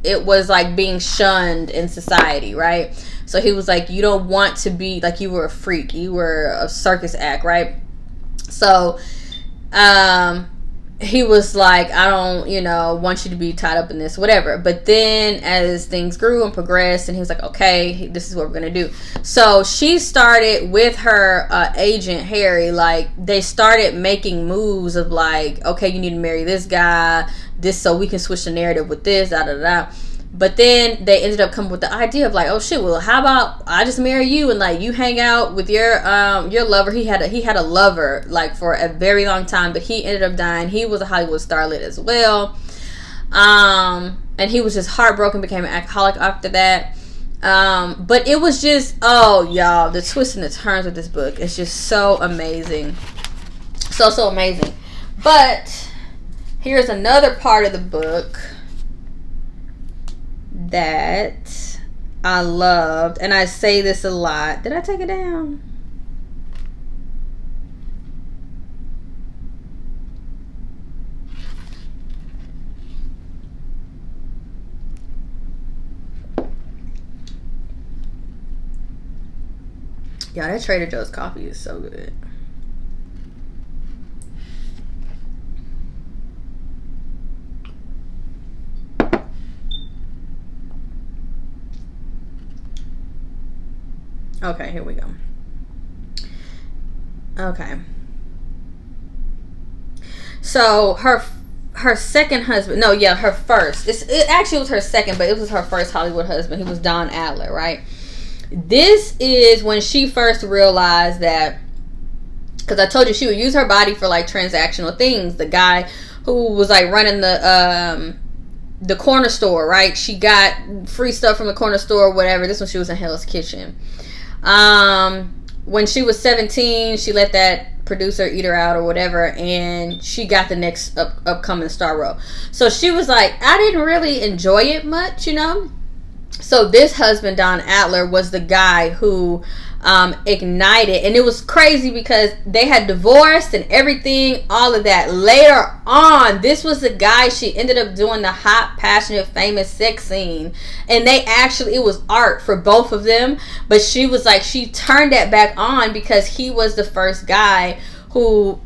it was like being shunned in society, right? So he was like, you don't want to be like, you were a freak, you were a circus act, right? So he was like, I don't, want you to be tied up in this, whatever. But then as things grew and progressed, and he was like, okay, this is what we're going to do. So she started with her agent, Harry, like, they started making moves of like, okay, you need to marry this guy, this, so we can switch the narrative with this, da da da. But then they ended up coming with the idea of like, oh shit, well, how about I just marry you and like you hang out with your lover. He had a lover like for a very long time, but he ended up dying. He was a Hollywood starlet as well. And he was just heartbroken, became an alcoholic after that. But it was just, oh y'all, the twists and the turns of this book is just so amazing. So amazing. But here's another part of the book that I loved, and I say this a lot. Did I take it down? Yeah, that Trader Joe's coffee is so good. Okay, here we go. Okay. So her second husband, her first. It actually was her second, but it was her first Hollywood husband. He was Don Adler, right? This is when she first realized that, because I told you she would use her body for like transactional things. The guy who was like running the corner store, right? She got free stuff from the corner store or whatever. This one, she was in Hell's Kitchen. When she was 17, she let that producer eat her out or whatever, and she got the next upcoming star role. So she was like, I didn't really enjoy it much, So this husband, Don Adler, was the guy who ignited, and it was crazy because they had divorced and everything, all of that. Later on, this was the guy she ended up doing the hot, passionate, famous sex scene, and it was art for both of them, but she was like, she turned that back on because he was the first guy who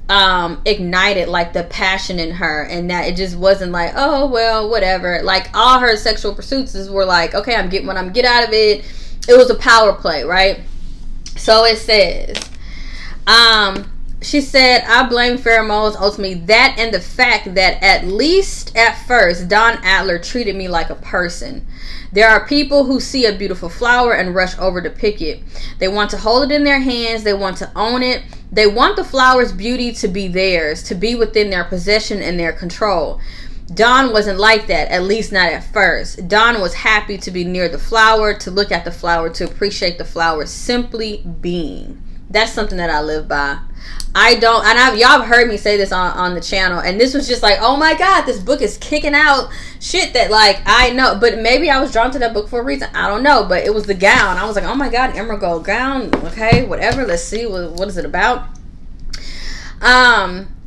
ignited like the passion in her, and that it just wasn't like, oh well, whatever. Like, all her sexual pursuits were like, okay, I'm getting what I'm get out of it. It was a power play, right? So it says, she said, I blame pheromones ultimately, that and the fact that at least at first Don Adler treated me like a person. There are people who see a beautiful flower and rush over to pick it. They want to hold it in their hands. They want to own it. They want the flower's beauty to be theirs, to be within their possession and their control. Don wasn't like that, at least not at first. Don was happy to be near the flower, to look at the flower, to appreciate the flower simply being. That's something that I live by. Y'all have heard me say this on the channel, and this was just like, oh my god, this book is kicking out shit that like I know, but maybe I was drawn to that book for a reason. I don't know, but it was the gown. I was like, oh my god, emerald gold gown, okay, whatever, let's see what is it about.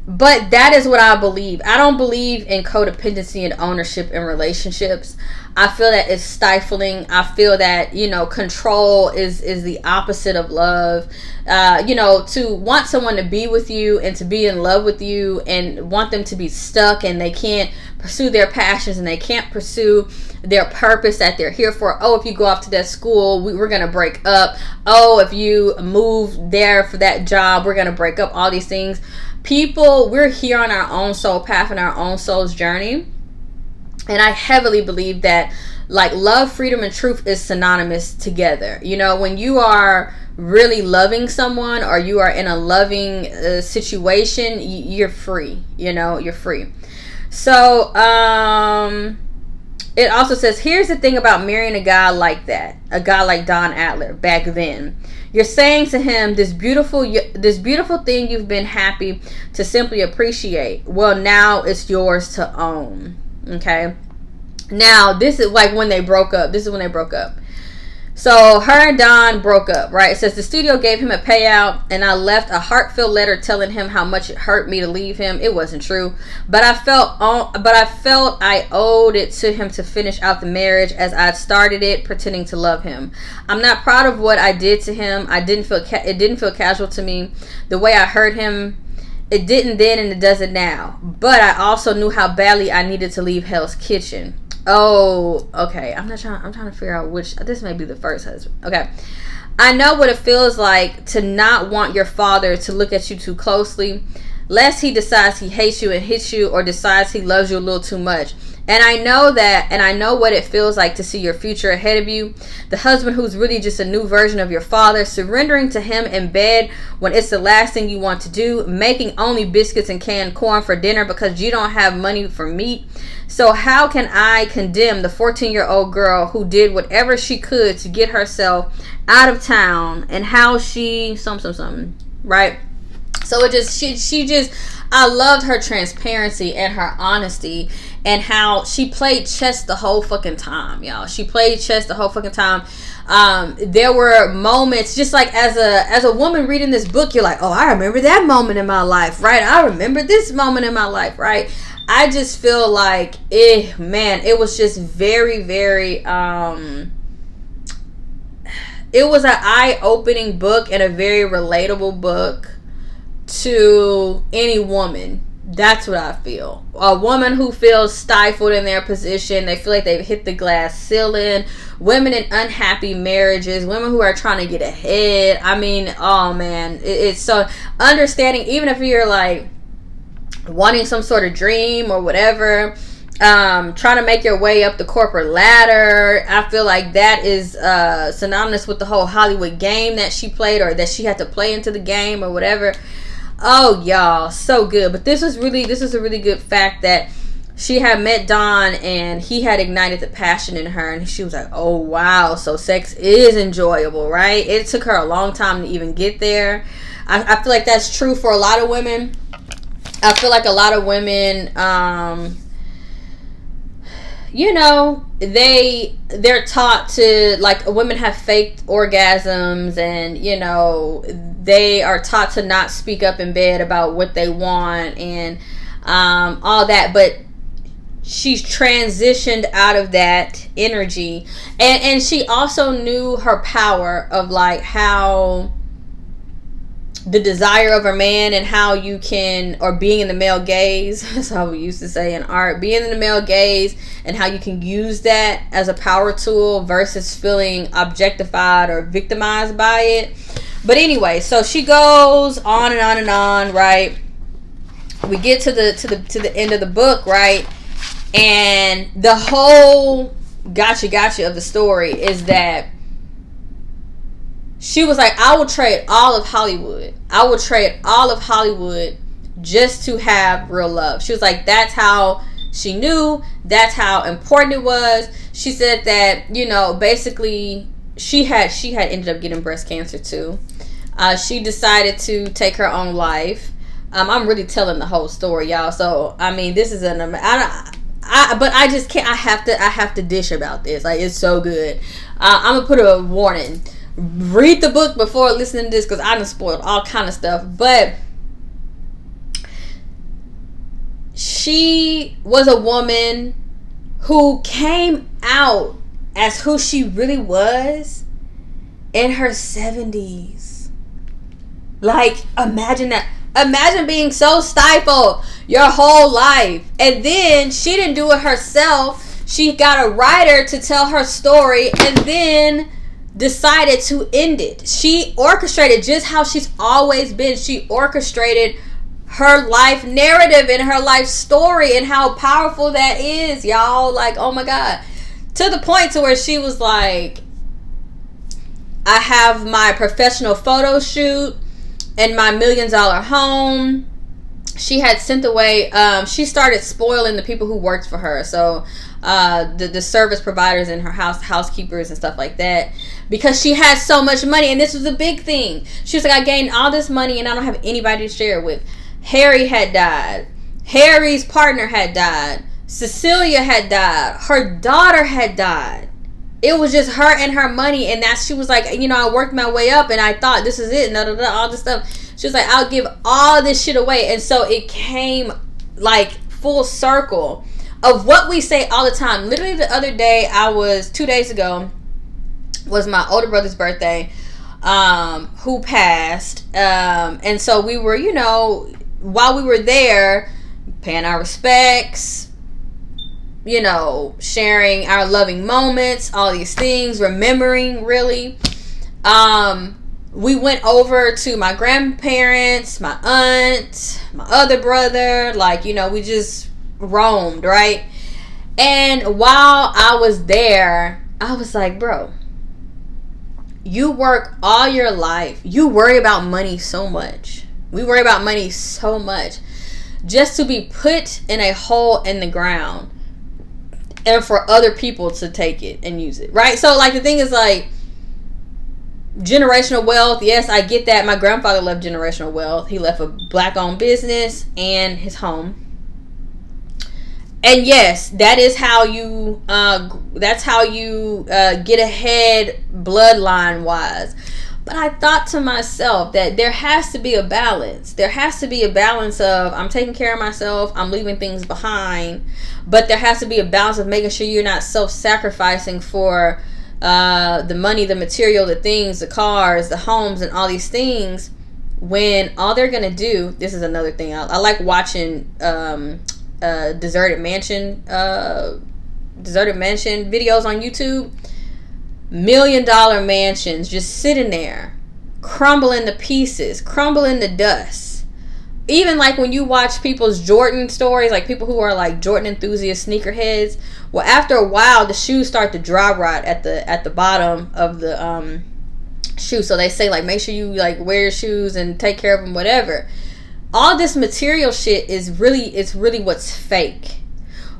But that is what I believe. I don't believe in codependency and ownership in relationships. I feel that it's stifling. I feel that, control is the opposite of love. To want someone to be with you and to be in love with you and want them to be stuck and they can't pursue their passions and they can't pursue their purpose that they're here for. Oh, if you go off to that school, we're going to break up. Oh, if you move there for that job, we're going to break up. All these things. People, we're here on our own soul path and our own soul's journey. And I heavily believe that, like, love, freedom, and truth is synonymous together. You know, when you are really loving someone, or you are in a loving situation, you're free. You know, you're free. So, it also says, here's the thing about marrying a guy like that, a guy like Don Adler back then. You're saying to him, this beautiful thing you've been happy to simply appreciate, well, now it's yours to own. Okay. Now, this is like when they broke up. This is when they broke up. So her and Don broke up, right? It says the studio gave him a payout, and I left a heartfelt letter telling him how much it hurt me to leave him. It wasn't true, but I felt I owed it to him to finish out the marriage as I'd started it, pretending to love him. I'm not proud of what I did to him. It didn't feel casual to me. The way I hurt him, it didn't then, and it doesn't now. But I also knew how badly I needed to leave Hell's Kitchen. Oh, okay. I'm trying to figure out which. This may be the first husband. Okay. I know what it feels like to not want your father to look at you too closely, lest he decides he hates you and hits you, or decides he loves you a little too much. And I know what it feels like to see your future ahead of you. The husband who's really just a new version of your father, surrendering to him in bed when it's the last thing you want to do, making only biscuits and canned corn for dinner because you don't have money for meat. So how can I condemn the 14-year-old girl who did whatever she could to get herself out of town, and how she something, right? So it just she just, I loved her transparency and her honesty, and how she played chess the whole fucking time, y'all. She played chess the whole fucking time. There were moments, just like as a woman reading this book, you're like, oh, I remember that moment in my life, right? I remember this moment in my life, right? I just feel like, man, it was just very, very, it was an eye-opening book, and a very relatable book to any woman. That's what I feel. A woman who feels stifled in their position. They feel like they've hit the glass ceiling. Women in unhappy marriages. Women who are trying to get ahead. I mean, oh man. It's so understanding, even if you're like wanting some sort of dream or whatever, trying to make your way up the corporate ladder. I feel like that is synonymous with the whole Hollywood game that she played, or that she had to play into the game or whatever. Oh, y'all, so good. But this is a really good fact that she had met Don, and he had ignited the passion in her, and she was like, oh wow, so sex is enjoyable, right? It took her a long time to even get there. I feel like that's true for a lot of women. I feel like a lot of women, you know, they're taught to, like, women have fake orgasms, and, you know, they are taught to not speak up in bed about what they want, and all that. But she's transitioned out of that energy, and she also knew her power of, like, how the desire of a man, and how you can, or being in the male gaze, that's how we used to say in art, being in the male gaze, and how you can use that as a power tool versus feeling objectified or victimized by it. But anyway, so she goes on and on and on, right? We get to the end of the book, right? And the whole gotcha of the story is that she was like, I will trade all of Hollywood. I will trade all of Hollywood just to have real love. She was like, that's how she knew. That's how important it was. She said that, you know, basically she had ended up getting breast cancer too. She decided to take her own life. I'm really telling the whole story, y'all. So, I mean, this is but I just can't. I have to dish about this. Like, it's so good. I'm gonna put a warning. Read the book before listening to this, because I done spoiled all kind of stuff. But she was a woman who came out as who she really was in her 70s. Like, imagine that. Imagine being so stifled your whole life, and then she didn't do it herself. She got a writer to tell her story, and then decided to end it. She orchestrated just how she's always been. She orchestrated her life narrative and her life story and how powerful that is, y'all. Like, oh my God. To the point to where she was like, I have my professional photo shoot and my $1 million home. She had sent away, she started spoiling the people who worked for her. So the service providers in her house, housekeepers and stuff like that, because she had so much money. And this was a big thing. She was like, I gained all this money and I don't have anybody to share it with. Harry had died. Harry's partner had died. Cecilia had died. Her daughter had died. It was just her and her money. And that she was like, I worked my way up and I thought this is it. And all this stuff. She was like, I'll give all this shit away. And so it came like full circle of what we say all the time. Literally the other day, 2 days ago, was my older brother's birthday, who passed. And so we were, while we were there, paying our respects, sharing our loving moments, all these things, remembering really. We went over to my grandparents, my aunt, my other brother, we just roamed, right? And while I was there, I was like, bro, you work all your life. You worry about money so much. We worry about money so much just to be put in a hole in the ground and for other people to take it and use it, right? So the thing is generational wealth. Yes, I get that. My grandfather left generational wealth. He left a black-owned business and his home. And yes, that is how you get ahead bloodline wise. But I thought to myself that there has to be a balance. There has to be a balance of I'm taking care of myself, I'm leaving things behind, but there has to be a balance of making sure you're not self-sacrificing for the money, the material, the things, the cars, the homes, and all these things, when all they're gonna do. This is another thing. I like watching deserted mansion videos on YouTube. $1 million mansions just sitting there, crumbling to pieces, crumbling to dust. Even when you watch people's Jordan stories, people who are Jordan enthusiast sneakerheads, well, after a while the shoes start to dry rot at the bottom of the shoe. So they say make sure you wear your shoes and take care of them, whatever. All this material shit is really what's fake.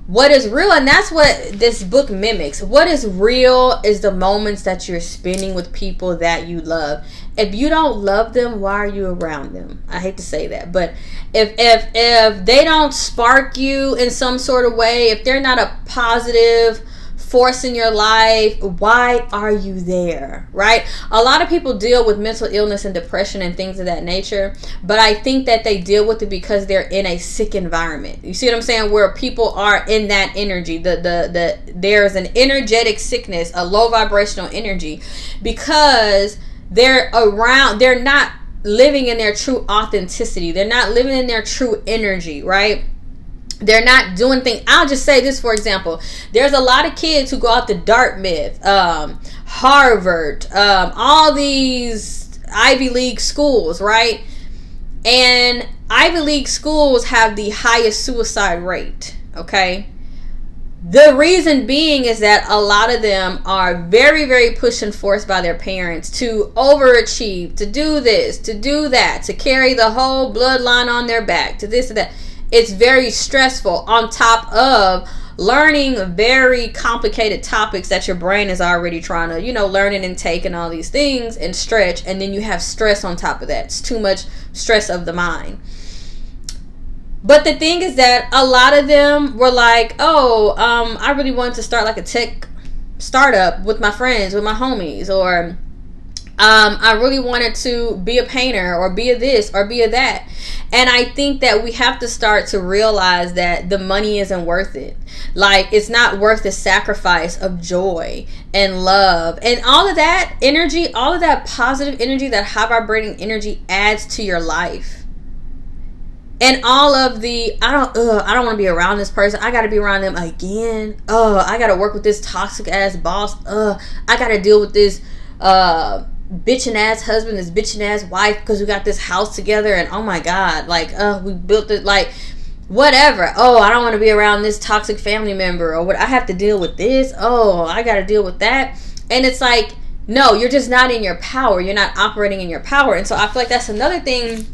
What is real, and that's what this book mimics. What is real is the moments that you're spending with people that you love. If you don't love them, why are you around them? I hate to say that, but if they don't spark you in some sort of way, if they're not a positive force in your life, why are you there, right? A lot of people deal with mental illness and depression and things of that nature, but I think that they deal with it because they're in a sick environment. You see what I'm saying? Where people are in that energy, there's an energetic sickness, a low vibrational energy, because they're not living in their true authenticity. They're not living in their true energy, right? They're not doing things. I'll just say this, for example. There's a lot of kids who go out to Dartmouth, Harvard, all these Ivy League schools, right? And Ivy League schools have the highest suicide rate, okay? The reason being is that a lot of them are very, very pushed and forced by their parents to overachieve, to do this, to do that, to carry the whole bloodline on their back, to this and that. It's very stressful, on top of learning very complicated topics that your brain is already trying to, learn and take and all these things and stretch. And then you have stress on top of that. It's too much stress of the mind. But the thing is that a lot of them were like, I really wanted to start a tech startup with my friends, with my homies, or I really wanted to be a painter or be a this or be a that. And I think that we have to start to realize that the money isn't worth it. It's not worth the sacrifice of joy and love and all of that energy, all of that positive energy, that high vibrating energy adds to your life. And all of the, I don't want to be around this person. I got to be around them again. I got to work with this toxic ass boss. I got to deal with this bitching ass husband, this bitching ass wife, because we got this house together, and oh my god, like, we built it, like, whatever. Oh, I don't want to be around this toxic family member, or what, I have to deal with this. Oh, I got to deal with that. And it's like, no, you're just not in your power. You're not operating in your power. And so I feel like that's another thing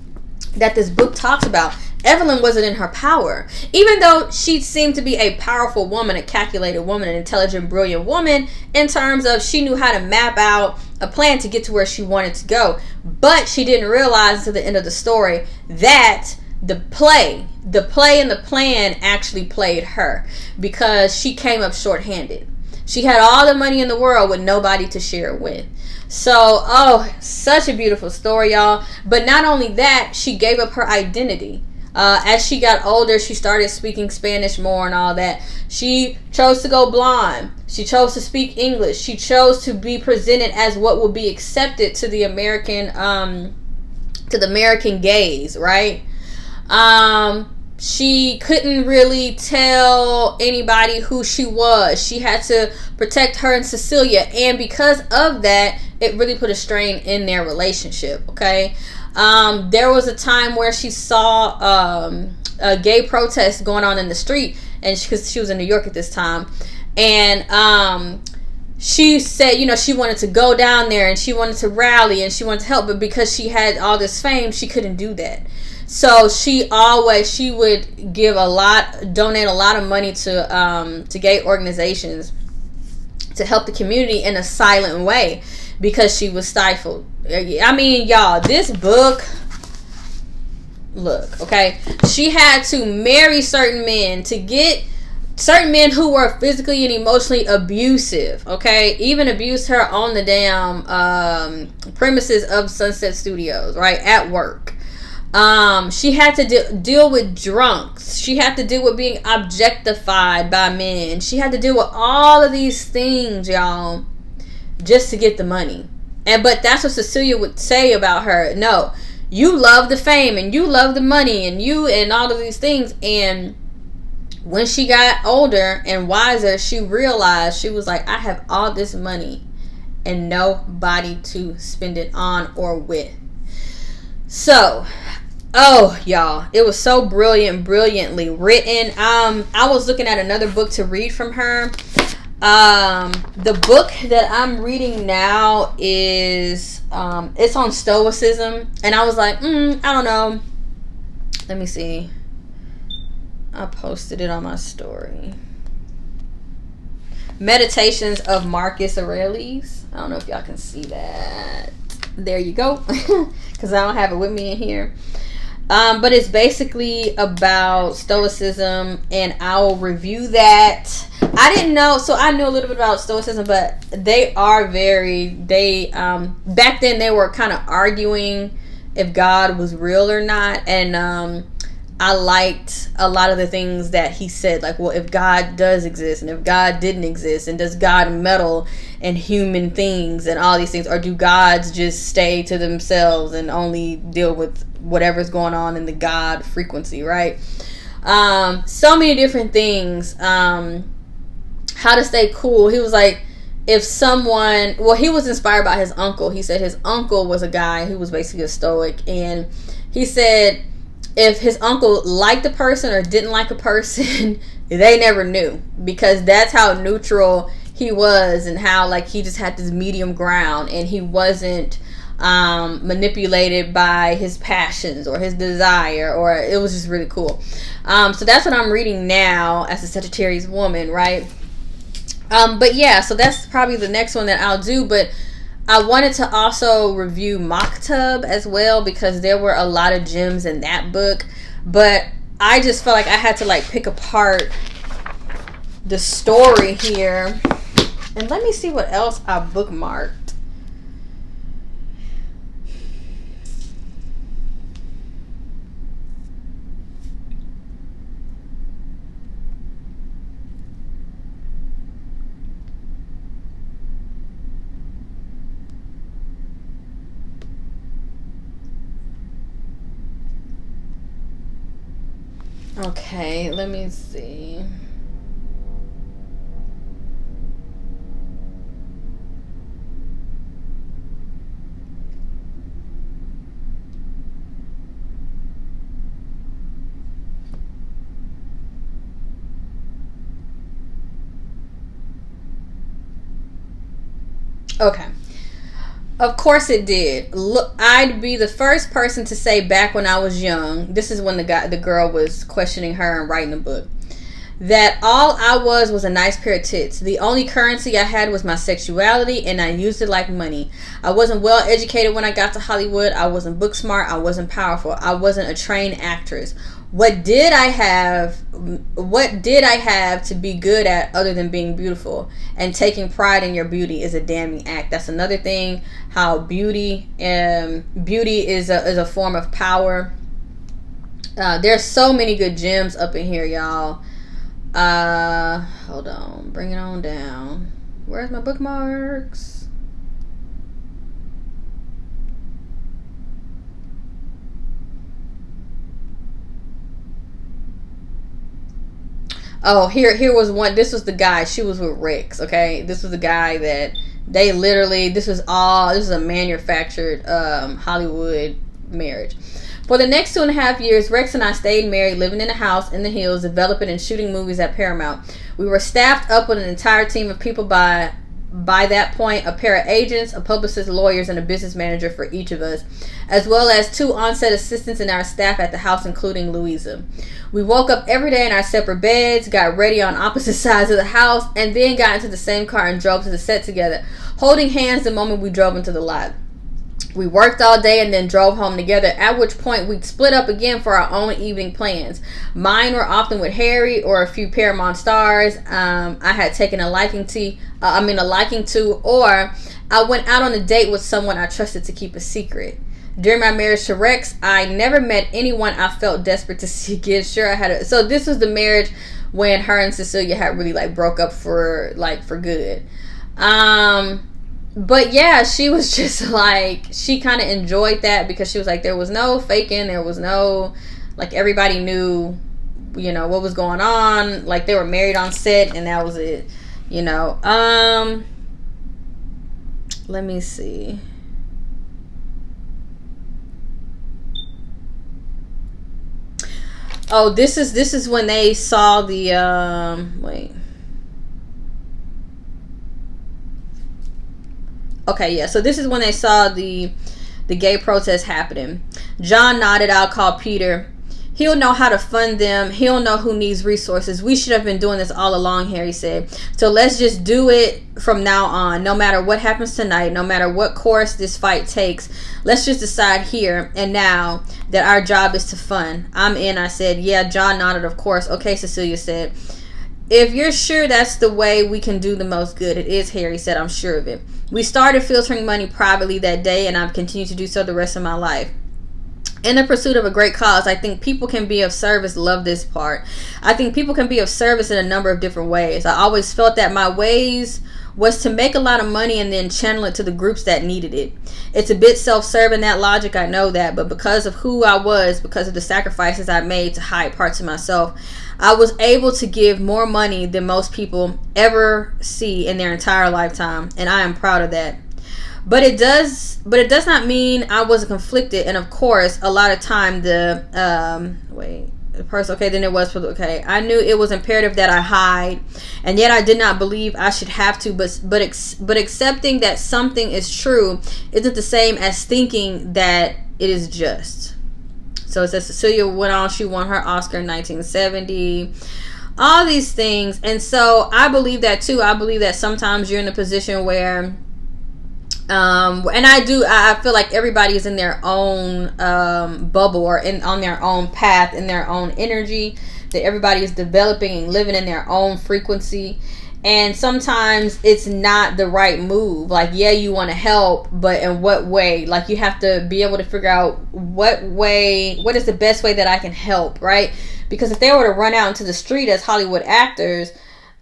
that this book talks about. Evelyn wasn't in her power. Even though she seemed to be a powerful woman, a calculated woman, an intelligent, brilliant woman, in terms of she knew how to map out a plan to get to where she wanted to go. But she didn't realize until the end of the story that the play and the plan actually played her, because she came up short-handed. She had all the money in the world with nobody to share it with. So, oh, such a beautiful story, y'all. But not only that, she gave up her identity. As she got older, she started speaking Spanish more and all that. She chose to go blonde. She chose to speak English. She chose to be presented as what would be accepted to the American gaze, right? She couldn't really tell anybody who she was. She had to protect her and Cecilia, and because of that, it really put a strain in their relationship. Okay, there was a time where she saw a gay protest going on in the street, and because she was in New York at this time, and she said, you know, she wanted to go down there and she wanted to rally and she wanted to help, but because she had all this fame, she couldn't do that. So she would donate a lot of money to gay organizations to help the community in a silent way, because she was stifled. I mean, y'all, this book, look, okay, she had to marry certain men to get certain men who were physically and emotionally abusive, okay, even abused her on the damn premises of Sunset Studios, right, at work. She had to deal with drunks. She had to deal with being objectified by men. She had to deal with all of these things, y'all, just to get the money. But that's what Cecilia would say about her. No, you love the fame and you love the money and all of these things. And when she got older and wiser, she realized, she was like, I have all this money and nobody to spend it on or with. So, oh, y'all, it was so brilliantly written. I was looking at another book to read from her. The book that I'm reading now is it's on Stoicism, and I was like, I don't know. Let me see. I posted it on my story. Meditations of Marcus Aurelius. I don't know if y'all can see that. There you go. Because I don't have it with me in here. But it's basically about Stoicism, and I will review that. I didn't know, so I knew a little bit about Stoicism, but back then they were kind of arguing if God was real or not, and I liked a lot of the things that he said, like, well, if God does exist, and if God didn't exist, and does God meddle in human things and all these things, or do gods just stay to themselves and only deal with whatever's going on in the God frequency, right? So many different things. How to stay cool. He was like, if someone, well, he was inspired by his uncle. He said his uncle was a guy who was basically a stoic, and he said if his uncle liked a person or didn't like a person, they never knew, because that's how neutral he was, and how, like, he just had this medium ground, and he wasn't manipulated by his passions or his desire, or it was just really cool. So that's what I'm reading now as a Sagittarius woman, right? But yeah, so that's probably the next one that I'll do. But I wanted to also review Omgggg as well, because there were a lot of gems in that book. But I just felt like I had to, like, pick apart the story here. And let me see what else I bookmarked. Okay, let me see. Okay. Of course it did. Look, I'd be the first person to say back when I was young, this is when the girl was questioning her and writing the book, that all I was a nice pair of tits. The only currency I had was my sexuality, and I used it like money. I wasn't well educated when I got to Hollywood. I wasn't book smart. I wasn't powerful. I wasn't a trained actress. What did I have? What did I have to be good at other than being beautiful? And taking pride in your beauty is a damning act. That's another thing. How beauty is a form of power. There's so many good gems up in here, y'all. Hold on, bring it on down. Where's my bookmarks? Oh, here was one. This was the guy. She was with Rex. Okay, this was the guy that they literally. This was a manufactured Hollywood marriage. For the next 2.5 years, Rex and I stayed married, living in a house in the hills, developing and shooting movies at Paramount. We were staffed up with an entire team of people by that point, a pair of agents, a publicist, lawyers, and a business manager for each of us, as well as 2 on-set assistants in our staff at the house, including Louisa. We woke up every day in our separate beds, got ready on opposite sides of the house, and then got into the same car and drove to the set together, holding hands the moment we drove into the lot. We worked all day and then drove home together, at which point we'd split up again for our own evening plans. Mine were often with Harry or a few Paramount stars I had taken a liking to, or I went out on a date with someone I trusted to keep a secret. During my marriage to Rex, I never met anyone I felt desperate to see again. Sure, I had so this was the marriage when her and Cecilia had really broke up for good. But yeah, she was just she kind of enjoyed that because she was there was no faking, there was no, everybody knew, what was going on. They were married on set and that was it, let me see. Oh, this is when they saw the, wait. Okay, yeah, so this is when they saw the gay protest happening. John nodded. I'll call Peter. He'll know how to fund them. He'll know who needs resources. We should have been doing this all along, Harry said. So let's just do it from now on. No matter what happens tonight, no matter what course this fight takes, let's just decide here and now that our job is to fund. I'm in, I said. Yeah, John nodded, of course. Okay, Cecilia said. If you're sure that's the way we can do the most good, it is, Harry said. I'm sure of it. We started filtering money privately that day, and I've continued to do so the rest of my life. In the pursuit of a great cause, I think people can be of service. Love this part. I think people can be of service in a number of different ways. I always felt that my ways was to make a lot of money and then channel it to the groups that needed it. It's a bit self-serving, that logic, I know that, but because of who I was, because of the sacrifices I made to hide parts of myself, I was able to give more money than most people ever see in their entire lifetime, and I am proud of that. But it does not mean I wasn't conflicted, and of course, a lot of time I knew it was imperative that I hide, and yet I did not believe I should have to. But accepting that something is true isn't the same as thinking that it is just. So it says Cecilia went on. She won her Oscar in 1970. All these things, and so I believe that too. I believe that sometimes you're in a position where. And I feel like everybody is in their own bubble or on their own path, in their own energy, that everybody is developing and living in their own frequency. And sometimes it's not the right move. Yeah, you want to help, but in what way? You have to be able to figure out what is the best way that I can help, right? Because if they were to run out into the street as Hollywood actors,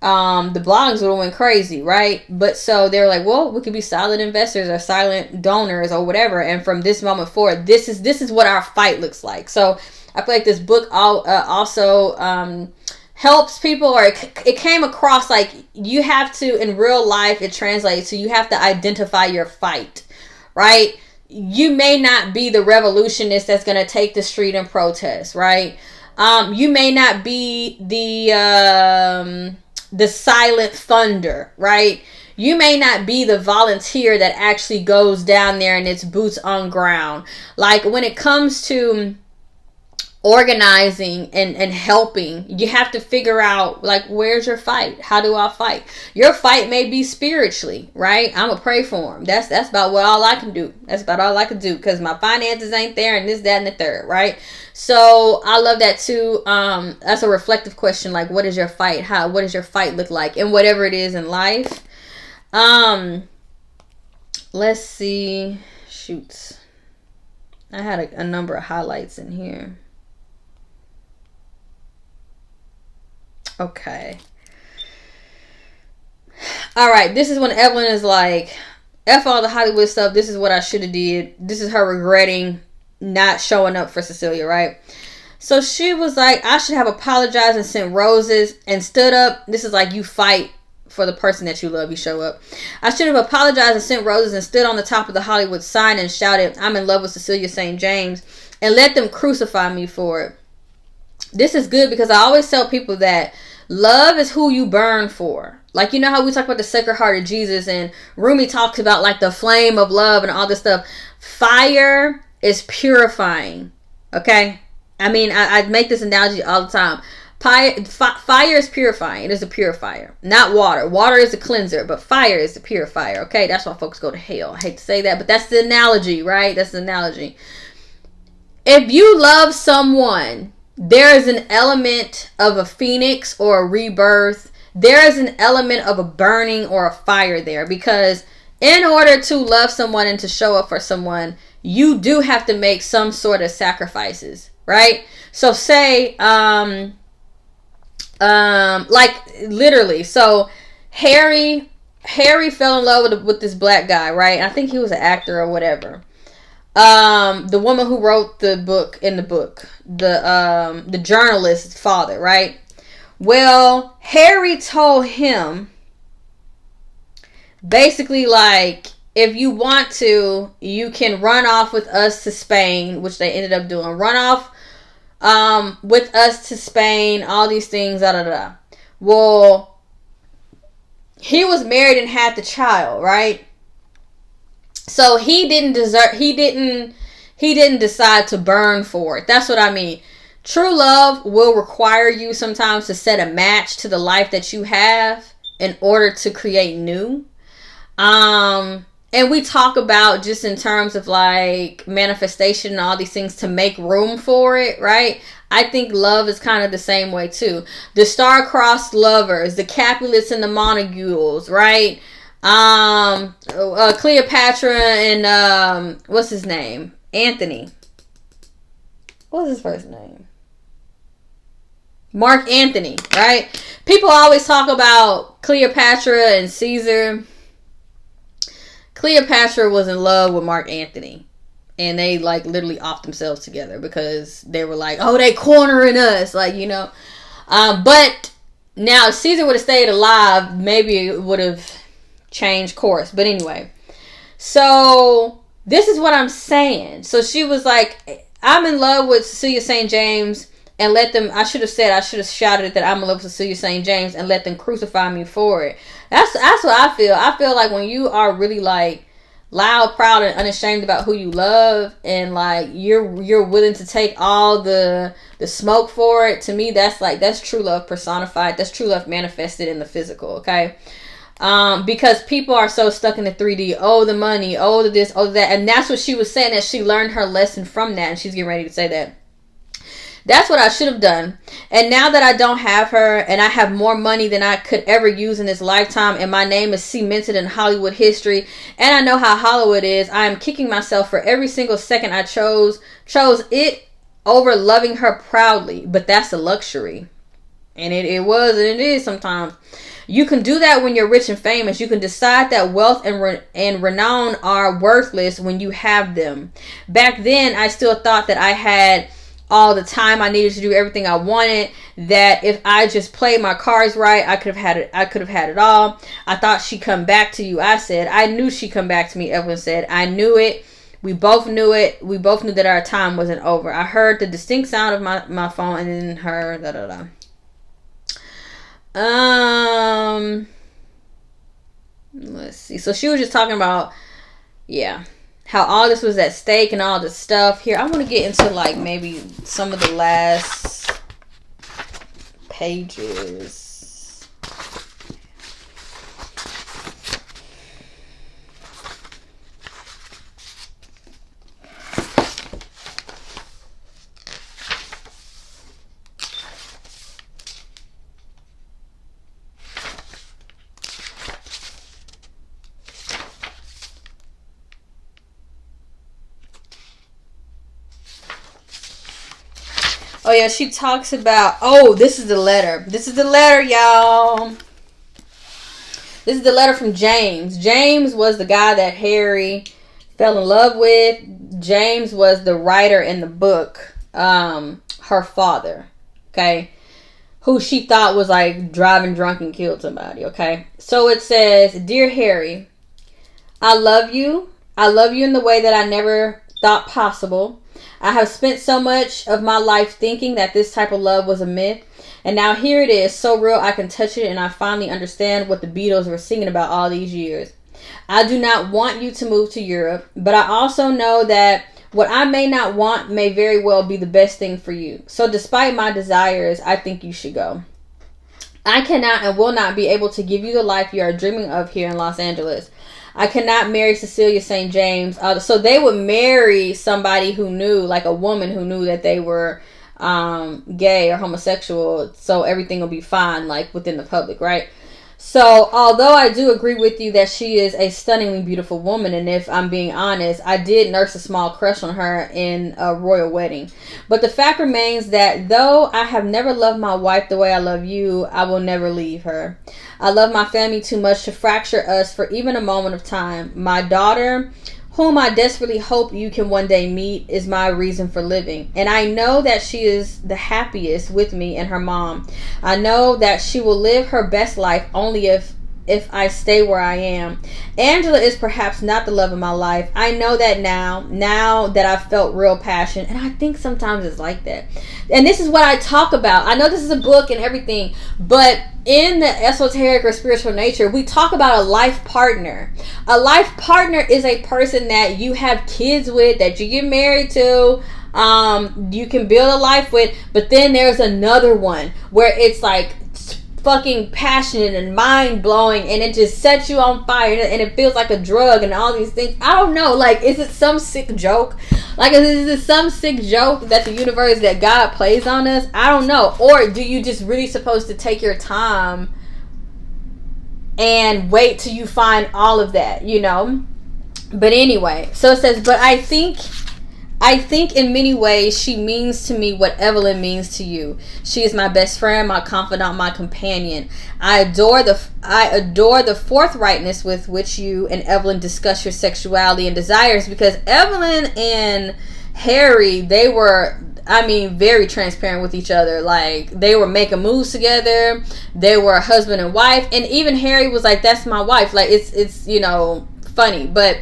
the blogs would have went crazy, right? But so they're well, we could be silent investors or silent donors or whatever. And from this moment forward, this is what our fight looks like. So I feel like this book also helps people, or it came across you have to, in real life, it translates to you have to identify your fight, right? You may not be the revolutionist that's going to take the street and protest, right? You may not be the silent thunder, right? You may not be the volunteer that actually goes down there and it's boots on ground. Like when it comes to organizing and helping, you have to figure out, like, where's your fight? How do I fight? Your fight may be spiritually, right? I'm gonna pray for him. That's about what all I can do. That's about all I can do, because my finances ain't there, and this, that, and the third, right? So I love that too. That's a reflective question, like, what is your fight? What does your fight look like in whatever it is in life? Let's see. Shoots, I had a number of highlights in here. Okay. All right. This is when Evelyn is like, F all the Hollywood stuff. This is what I should have did. This is her regretting not showing up for Cecilia, right? So she was like, I should have apologized and sent roses and stood up. This is like, you fight for the person that you love. You show up. I should have apologized and sent roses and stood on the top of the Hollywood sign and shouted, I'm in love with Cecilia St. James, and let them crucify me for it. This is good because I always tell people that love is who you burn for. Like, you know how we talk about the Sacred Heart of Jesus, and Rumi talks about like the flame of love and all this stuff. Fire is purifying. Okay? I mean, I make this analogy all the time. Fire is purifying. It is a purifier. Not water. Water is a cleanser, but fire is the purifier. Okay? That's why folks go to hell. I hate to say that, but that's the analogy, right? That's the analogy. If you love someone, there is an element of a phoenix or a rebirth. There is an element of a burning or a fire there, because in order to love someone and to show up for someone, you do have to make some sort of sacrifices, right? So say, like literally, so Harry fell in love with this black guy, right? I think he was an actor or whatever. The woman who wrote the book, the journalist's father, right? Well, Harry told him basically, like, if you want to, you can run off with us to Spain, which they ended up doing. Run off with us to Spain, all these things, da da da. Well, he was married and had the child, right? So he didn't decide to burn for it. That's what I mean. True love will require you sometimes to set a match to the life that you have in order to create new. And we talk about just in terms of like manifestation and all these things to make room for it, right? I think love is kind of the same way too. The star-crossed lovers, the Capulets and the Montagues, right? Cleopatra and what's his name? Anthony. What's his first name? Mark Antony, right? People always talk about Cleopatra and Caesar. Cleopatra was in love with Mark Antony, and they like literally offed themselves together because they were like, oh, they cornering us, like, you know. But now if Caesar would have stayed alive, maybe it would have changed course. But anyway, so this is what I'm saying. So she was like, I'm in love with Cecilia St. James, and let them, I should have shouted that I'm in love with Cecilia St. James and let them crucify me for it. That's what I feel. I feel like when you are really like loud, proud, and unashamed about who you love, and like you're willing to take all the smoke for it, to me that's true love personified. That's true love manifested in the physical, okay? Because people are so stuck in the 3D. Oh, the money. Oh, the this. Oh, that. And that's what she was saying, that she learned her lesson from that, and she's getting ready to say that. That's what I should have done. And now that I don't have her, and I have more money than I could ever use in this lifetime, and my name is cemented in Hollywood history, and I know how hollow it is, I am kicking myself for every single second I chose it over loving her proudly. But that's a luxury. And it was, and it is sometimes. You can do that when you're rich and famous. You can decide that wealth and renown are worthless when you have them. Back then, I still thought that I had all the time I needed to do everything I wanted, that if I just played my cards right, I could have had it all. I thought she'd come back to you. I said, I knew she'd come back to me. Evelyn said, I knew it. We both knew it. We both knew that our time wasn't over. I heard the distinct sound of my phone, and then her da da da. Let's see. So she was just talking about, yeah, how all this was at stake and all this stuff. Here, I want to get into like maybe some of the last pages. Oh yeah, she talks about, oh, this is the letter. This is the letter, y'all. This is the letter from James. James was the guy that Harry fell in love with. James was the writer in the book, her father, okay, who she thought was like driving drunk and killed somebody, okay. So it says, Dear Harry, I love you. I love you in the way that I never thought possible. I have spent so much of my life thinking that this type of love was a myth. And now here it is, so real I can touch it, and I finally understand what the Beatles were singing about all these years. I do not want you to move to Europe, but I also know that what I may not want may very well be the best thing for you. So despite my desires, I think you should go. I cannot and will not be able to give you the life you are dreaming of here in Los Angeles. I cannot marry Cecilia St. James. So they would marry somebody who knew, like a woman who knew that they were gay or homosexual, so everything will be fine, like within the public, right? So although I do agree with you that she is a stunningly beautiful woman, and if I'm being honest, I did nurse a small crush on her in a royal wedding, but the fact remains that though I have never loved my wife the way I love you, I will never leave her. I love my family too much to fracture us for even a moment of time. My daughter, whom I desperately hope you can one day meet, is my reason for living. And I know that she is the happiest with me and her mom. I know that she will live her best life only if I stay where I am. Angela is perhaps not the love of my life. I know that now that I've felt real passion. And I think sometimes it's like that. And this is what I talk about. I know this is a book and everything, but in the esoteric or spiritual nature, we talk about a life partner. A life partner is a person that you have kids with, that you get married to, you can build a life with. But then there's another one where it's like fucking passionate and mind-blowing, and it just sets you on fire, and it feels like a drug and all these things. I don't know, like, is it some sick joke? Like, is it some sick joke that the universe, that God plays on us? I don't know. Or do you just really supposed to take your time and wait till you find all of that, you know? But anyway, so it says, but I think in many ways she means to me what Evelyn means to you. She is my best friend, my confidant, my companion. I adore the forthrightness with which you and Evelyn discuss your sexuality and desires, because Evelyn and Harry, they were, I mean, very transparent with each other. Like, they were making moves together. They were husband and wife. And even Harry was like, that's my wife. Like, it's you know, funny. But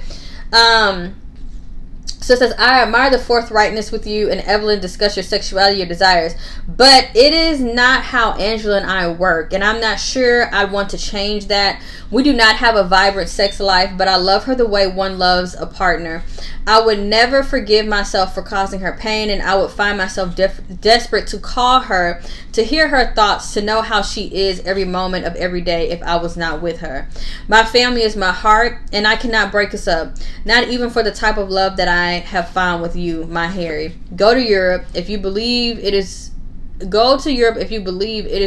so it says, I admire the forthrightness with you and Evelyn discuss your sexuality, your desires, but it is not how Angela and I work, and I'm not sure I want to change that. We do not have a vibrant sex life, but I love her the way one loves a partner. I would never forgive myself for causing her pain, and I would find myself desperate to call her, to hear her thoughts, to know how she is every moment of every day if I was not with her. My family is my heart, and I cannot break us up, not even for the type of love that I have found with you, my Harry. Go to Europe if you believe it is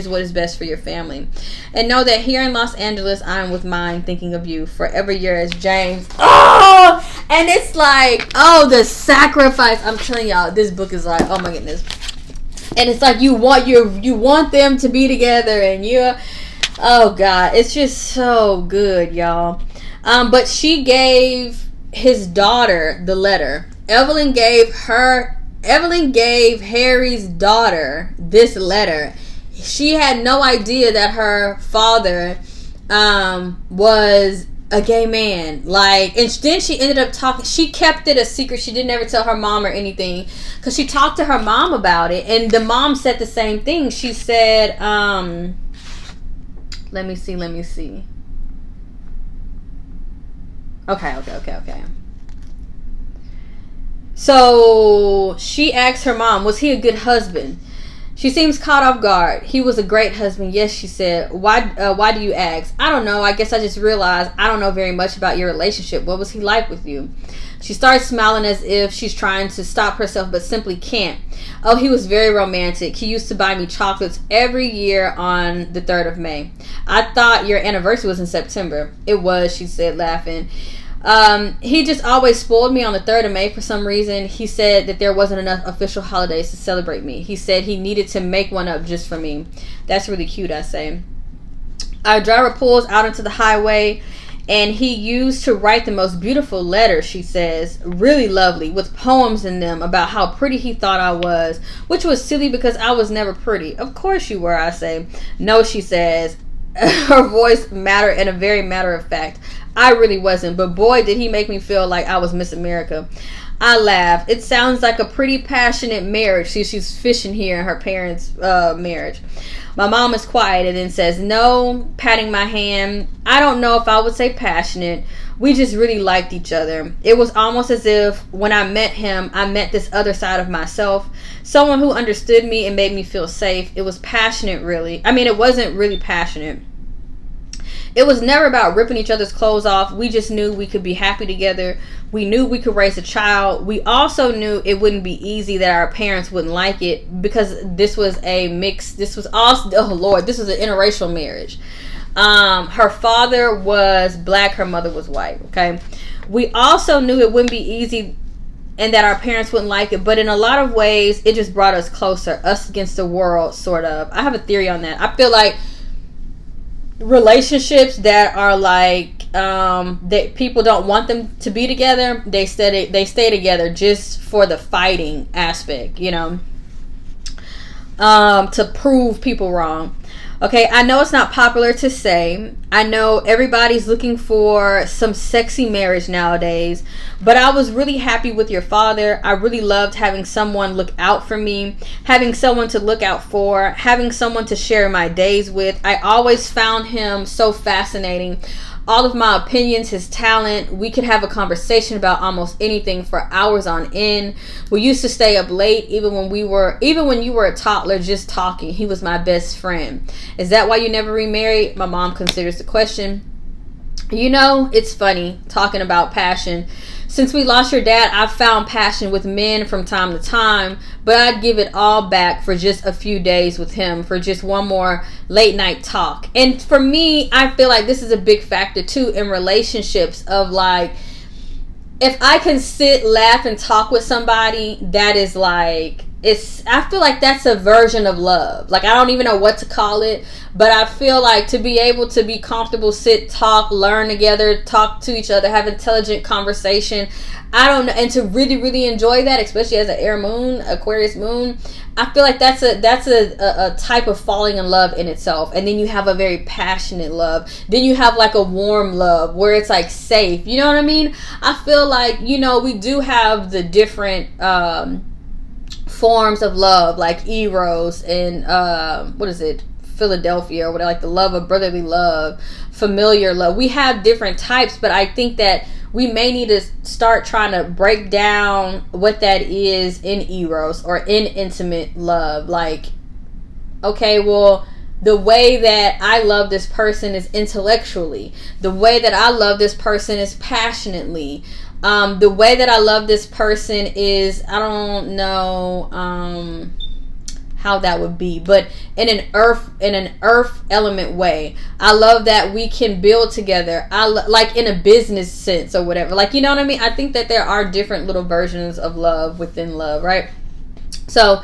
what is best for your family. And know that here in Los Angeles, I am with mine thinking of you. Forever yours, James. Oh! And it's like, oh, the sacrifice. I'm telling y'all, this book is like, oh my goodness. And it's like you want them to be together, and oh God, it's just so good, y'all. But she gave his daughter the letter. Evelyn gave Harry's daughter this letter. She had no idea that her father was a gay man. Like, and then she ended up talking. She kept it a secret. She didn't ever tell her mom or anything, because she talked to her mom about it, and the mom said the same thing. She said, let me see. Okay. So she asked her mom, was he a good husband? She seems caught off guard. He was a great husband, yes, she said. Why do you ask? I don't know. I guess I just realized I don't know very much about your relationship. What was he like with you? She starts smiling as if she's trying to stop herself but simply can't. Oh, he was very romantic. He used to buy me chocolates every year on the 3rd of May. I thought your anniversary was in September. It was, she said, laughing. He just always spoiled me on the 3rd of May for some reason. He said that there wasn't enough official holidays to celebrate me. He said he needed to make one up just for me. That's really cute, I say. Our driver pulls out into the highway, and he used to write the most beautiful letters, she says. Really lovely, with poems in them about how pretty he thought I was, which was silly because I was never pretty. Of course you were, I say. No, she says. Her voice mattered in a very matter of fact. I really wasn't, but boy did he make me feel like I was Miss America. I laughed. It sounds like a pretty passionate marriage. See, she's fishing here in her parents' marriage. My mom is quiet and then says, no, patting my hand. I don't know if I would say passionate. We just really liked each other. It was almost as if when I met him, I met this other side of myself. Someone who understood me and made me feel safe. It was passionate, really. I mean, it wasn't really passionate. It was never about ripping each other's clothes off. We just knew we could be happy together. We knew we could raise a child. We also knew it wouldn't be easy, that our parents wouldn't like it, because this was a mix. This was also, oh Lord, this was an interracial marriage. Her father was black, her mother was white, okay? We also knew it wouldn't be easy and that our parents wouldn't like it, but in a lot of ways, it just brought us closer, us against the world, sort of. I have a theory on that. I feel like relationships that are like that people don't want them to be together, they stay together just for the fighting aspect, you know, to prove people wrong. Okay, I know it's not popular to say. I know everybody's looking for some sexy marriage nowadays, but I was really happy with your father. I really loved having someone look out for me, having someone to look out for, having someone to share my days with. I always found him so fascinating. All of my opinions, his talent. We could have a conversation about almost anything for hours on end. We used to stay up late even when you were a toddler, just talking. He was my best friend. Is that why you never remarried? My mom considers the question. You know, it's funny talking about passion. Since we lost your dad, I've found passion with men from time to time, but I'd give it all back for just a few days with him, for just one more late night talk. And for me, I feel like this is a big factor too in relationships, of like, if I can sit, laugh, and talk with somebody, that is like, I feel like that's a version of love. Like, I don't even know what to call it, but I feel like to be able to be comfortable, sit, talk, learn together, talk to each other, have intelligent conversation, I don't know, and to really, really enjoy that, especially as an air moon, Aquarius moon, I feel like that's a type of falling in love in itself. And then you have a very passionate love. Then you have like a warm love where it's like safe. You know what I mean? I feel like, you know, we do have the different forms of love, like eros and Philadelphia, or whatever, like the love of brotherly love, familiar love. We have different types, but I think that we may need to start trying to break down what that is in eros or in intimate love. Like, okay, well, the way that I love this person is intellectually. The way that I love this person is passionately. The way that I love this person is, I don't know how that would be, but in an earth element way. I love that we can build together. Like in a business sense or whatever. Like, you know what I mean? I think that there are different little versions of love within love, right? So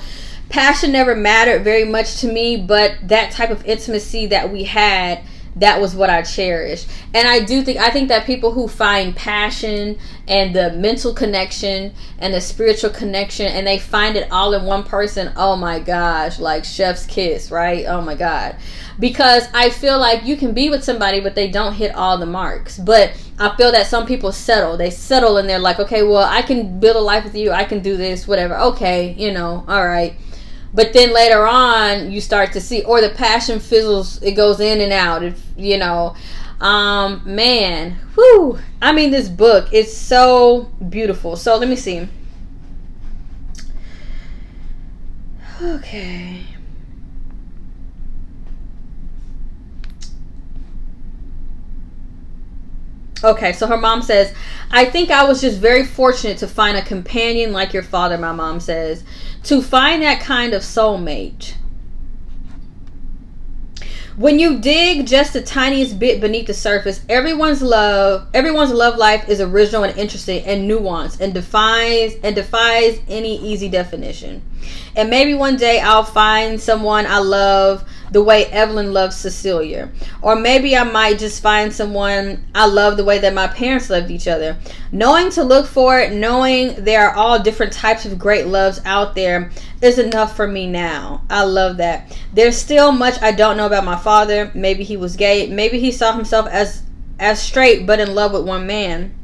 passion never mattered very much to me, but that type of intimacy that we had, that was what I cherished. And I think that people who find passion and the mental connection and the spiritual connection, and they find it all in one person, oh my gosh, like chef's kiss, right? Oh my God. Because I feel like you can be with somebody, but they don't hit all the marks. But I feel that some people settle. They settle and they're like, okay, well, I can build a life with you. I can do this, whatever. Okay, you know, all right. But then later on, you start to see, or the passion fizzles, it goes in and out. You know, man, whew. I mean, this book is so beautiful. So let me see. Okay. Okay, so her mom says, I think I was just very fortunate to find a companion like your father, my mom says. To find that kind of soulmate. When you dig just the tiniest bit beneath the surface, everyone's love life is original and interesting and nuanced and defies any easy definition. And maybe one day I'll find someone I love the way Evelyn loves Cecilia. Or maybe I might just find someone I love the way that my parents loved each other. Knowing to look for it, knowing there are all different types of great loves out there is enough for me now. I love that. There's still much I don't know about my father. Maybe he was gay. Maybe he saw himself as straight but in love with one man.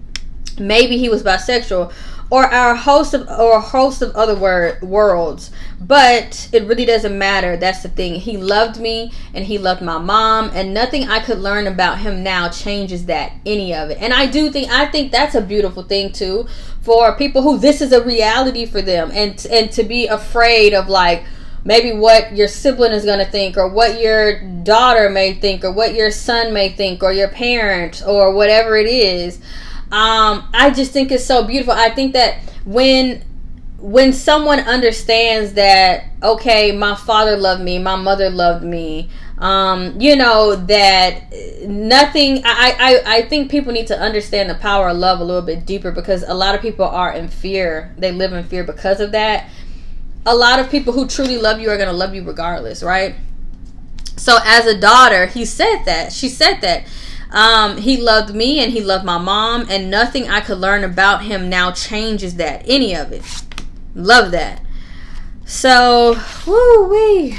Maybe he was bisexual. Or a host of other worlds. But it really doesn't matter. That's the thing. He loved me and he loved my mom, and nothing I could learn about him now changes that, any of it. And I think that's a beautiful thing too, for people who this is a reality for them, and to be afraid of like maybe what your sibling is going to think, or what your daughter may think, or what your son may think, or your parent, or whatever it is. I just think it's so beautiful. I think that when someone understands that, okay, my father loved me, my mother loved me, you know, that nothing, I think people need to understand the power of love a little bit deeper, because a lot of people are in fear. They live in fear because of that. A lot of people who truly love you are going to love you regardless, right? So as a daughter, she said that he loved me and he loved my mom, and nothing I could learn about him now changes that, any of it. Love that. So, woo-wee.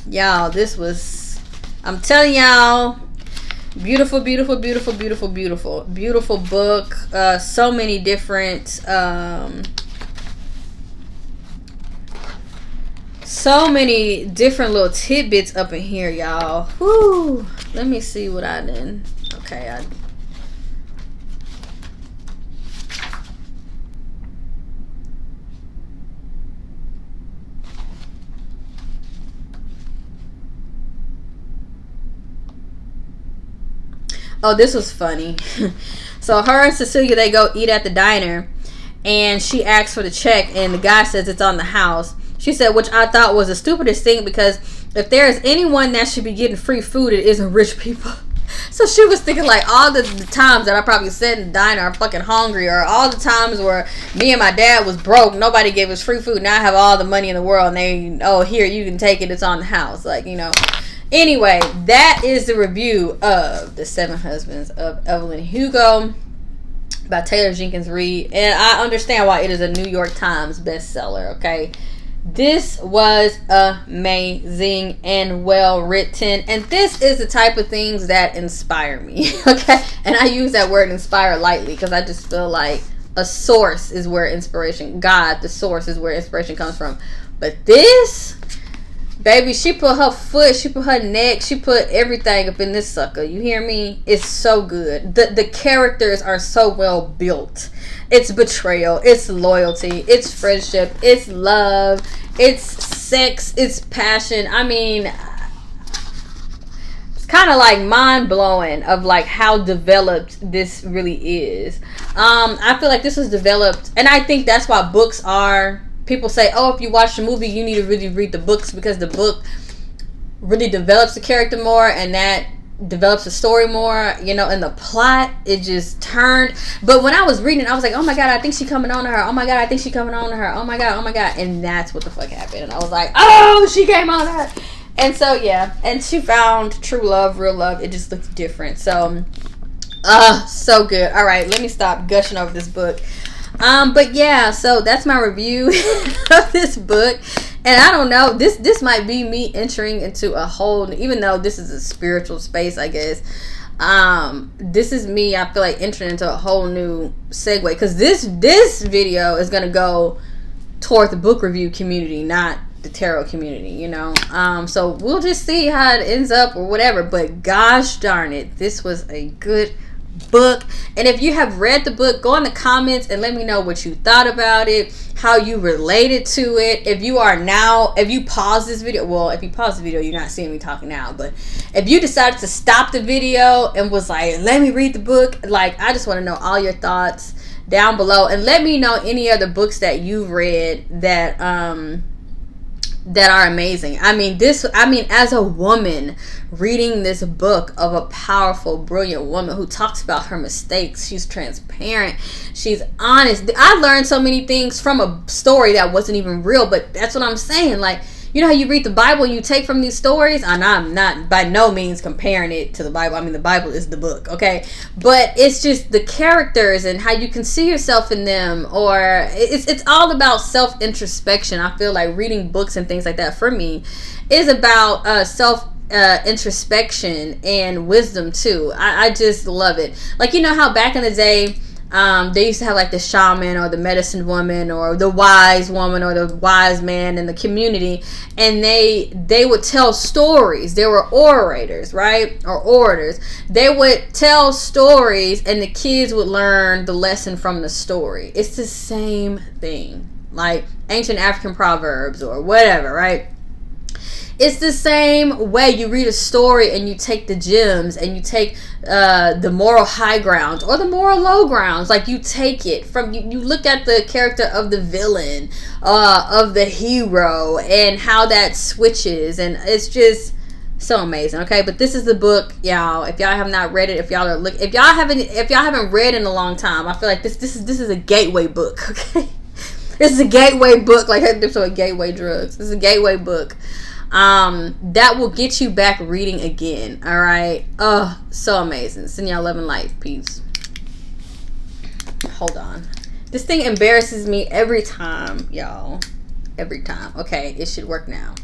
Y'all, this was, I'm telling y'all, beautiful, beautiful, beautiful, beautiful, beautiful, beautiful book. So many different, little tidbits up in here, y'all. Woo. Let me see what I did. Okay, oh, this was funny. So her and Cecilia, they go eat at the diner, and she asks for the check, and the guy says it's on the house. She said, which I thought was the stupidest thing, because if there is anyone that should be getting free food, it isn't rich people. So she was thinking like all the times that I probably sat in the diner, I'm fucking hungry, or all the times where me and my dad was broke, nobody gave us free food. Now I have all the money in the world, and they, oh, here, you can take it, it's on the house. Like, you know. Anyway, that is the review of The 7 Husbands of Evelyn Hugo by Taylor Jenkins Reid. And I understand why it is a New York Times bestseller, okay? This was amazing and well written, and this is the type of things that inspire me. Okay, and I use that word inspire lightly, because I just feel like a source is where inspiration, God, the source, is where inspiration comes from. But this, baby, she put her foot, she put her neck, she put everything up in this sucker. You hear me? It's so good. The characters are so well built. It's betrayal, it's loyalty, it's friendship, it's love, it's sex, it's passion. I mean, it's kind of like mind-blowing of like how developed this really is. I feel like this was developed, and I think that's why books are, people say, oh, if you watch the movie, you need to really read the books, because the book really develops the character more, and that develops the story more, you know, and the plot, it just turned. But when I was reading it, I was like, oh my god, I think she coming on to her, oh my god, I think she coming on to her, oh my god, and that's what the fuck happened. And I was like, oh, she came on to her. And so yeah, and she found true love, real love. It just looked different. So so good. All right, let me stop gushing over this book. But yeah, so that's my review of this book. And I don't know, this might be me entering into a whole, even though this is a spiritual space, I guess, this is me, I feel like, entering into a whole new segue, because this video is going to go toward the book review community, not the tarot community, you know. So we'll just see how it ends up or whatever. But gosh darn it, this was a good book. And if you have read the book, go in the comments and let me know what you thought about it, how you related to it. If you pause this video, well, if you pause the video, you're not seeing me talking now, but if you decided to stop the video and was like, let me read the book, like, I just want to know all your thoughts down below, and let me know any other books that you've read that are amazing. I mean, as a woman reading this book of a powerful, brilliant woman who talks about her mistakes, she's transparent, she's honest. I learned so many things from a story that wasn't even real, but that's what I'm saying. Like, you know how you read the Bible and you take from these stories? And I'm not by no means comparing it to the Bible. I mean, the Bible is the book, okay? But it's just the characters and how you can see yourself in them, or it's all about self-introspection. I feel like reading books and things like that for me is about introspection and wisdom too. I just love it. Like, you know how back in the day, they used to have like the shaman or the medicine woman or the wise woman or the wise man in the community, and they would tell stories. They were orators, right? Or orators. They would tell stories and the kids would learn the lesson from the story. It's the same thing, like ancient African proverbs or whatever, right? It's the same way. You read a story and you take the gems and you take the moral high grounds or the moral low grounds. Like, you take it from, you look at the character of the villain, of the hero, and how that switches, and it's just so amazing. Okay, but this is the book, y'all. If y'all have not read it, if y'all haven't read in a long time, I feel like this is a gateway book. Okay, this is a gateway book, like a gateway drugs. This is a gateway book. That will get you back reading again. All right. Oh, so amazing. Send y'all love and light. Peace. Hold on. This thing embarrasses me every time, y'all. Every time. Okay, it should work now.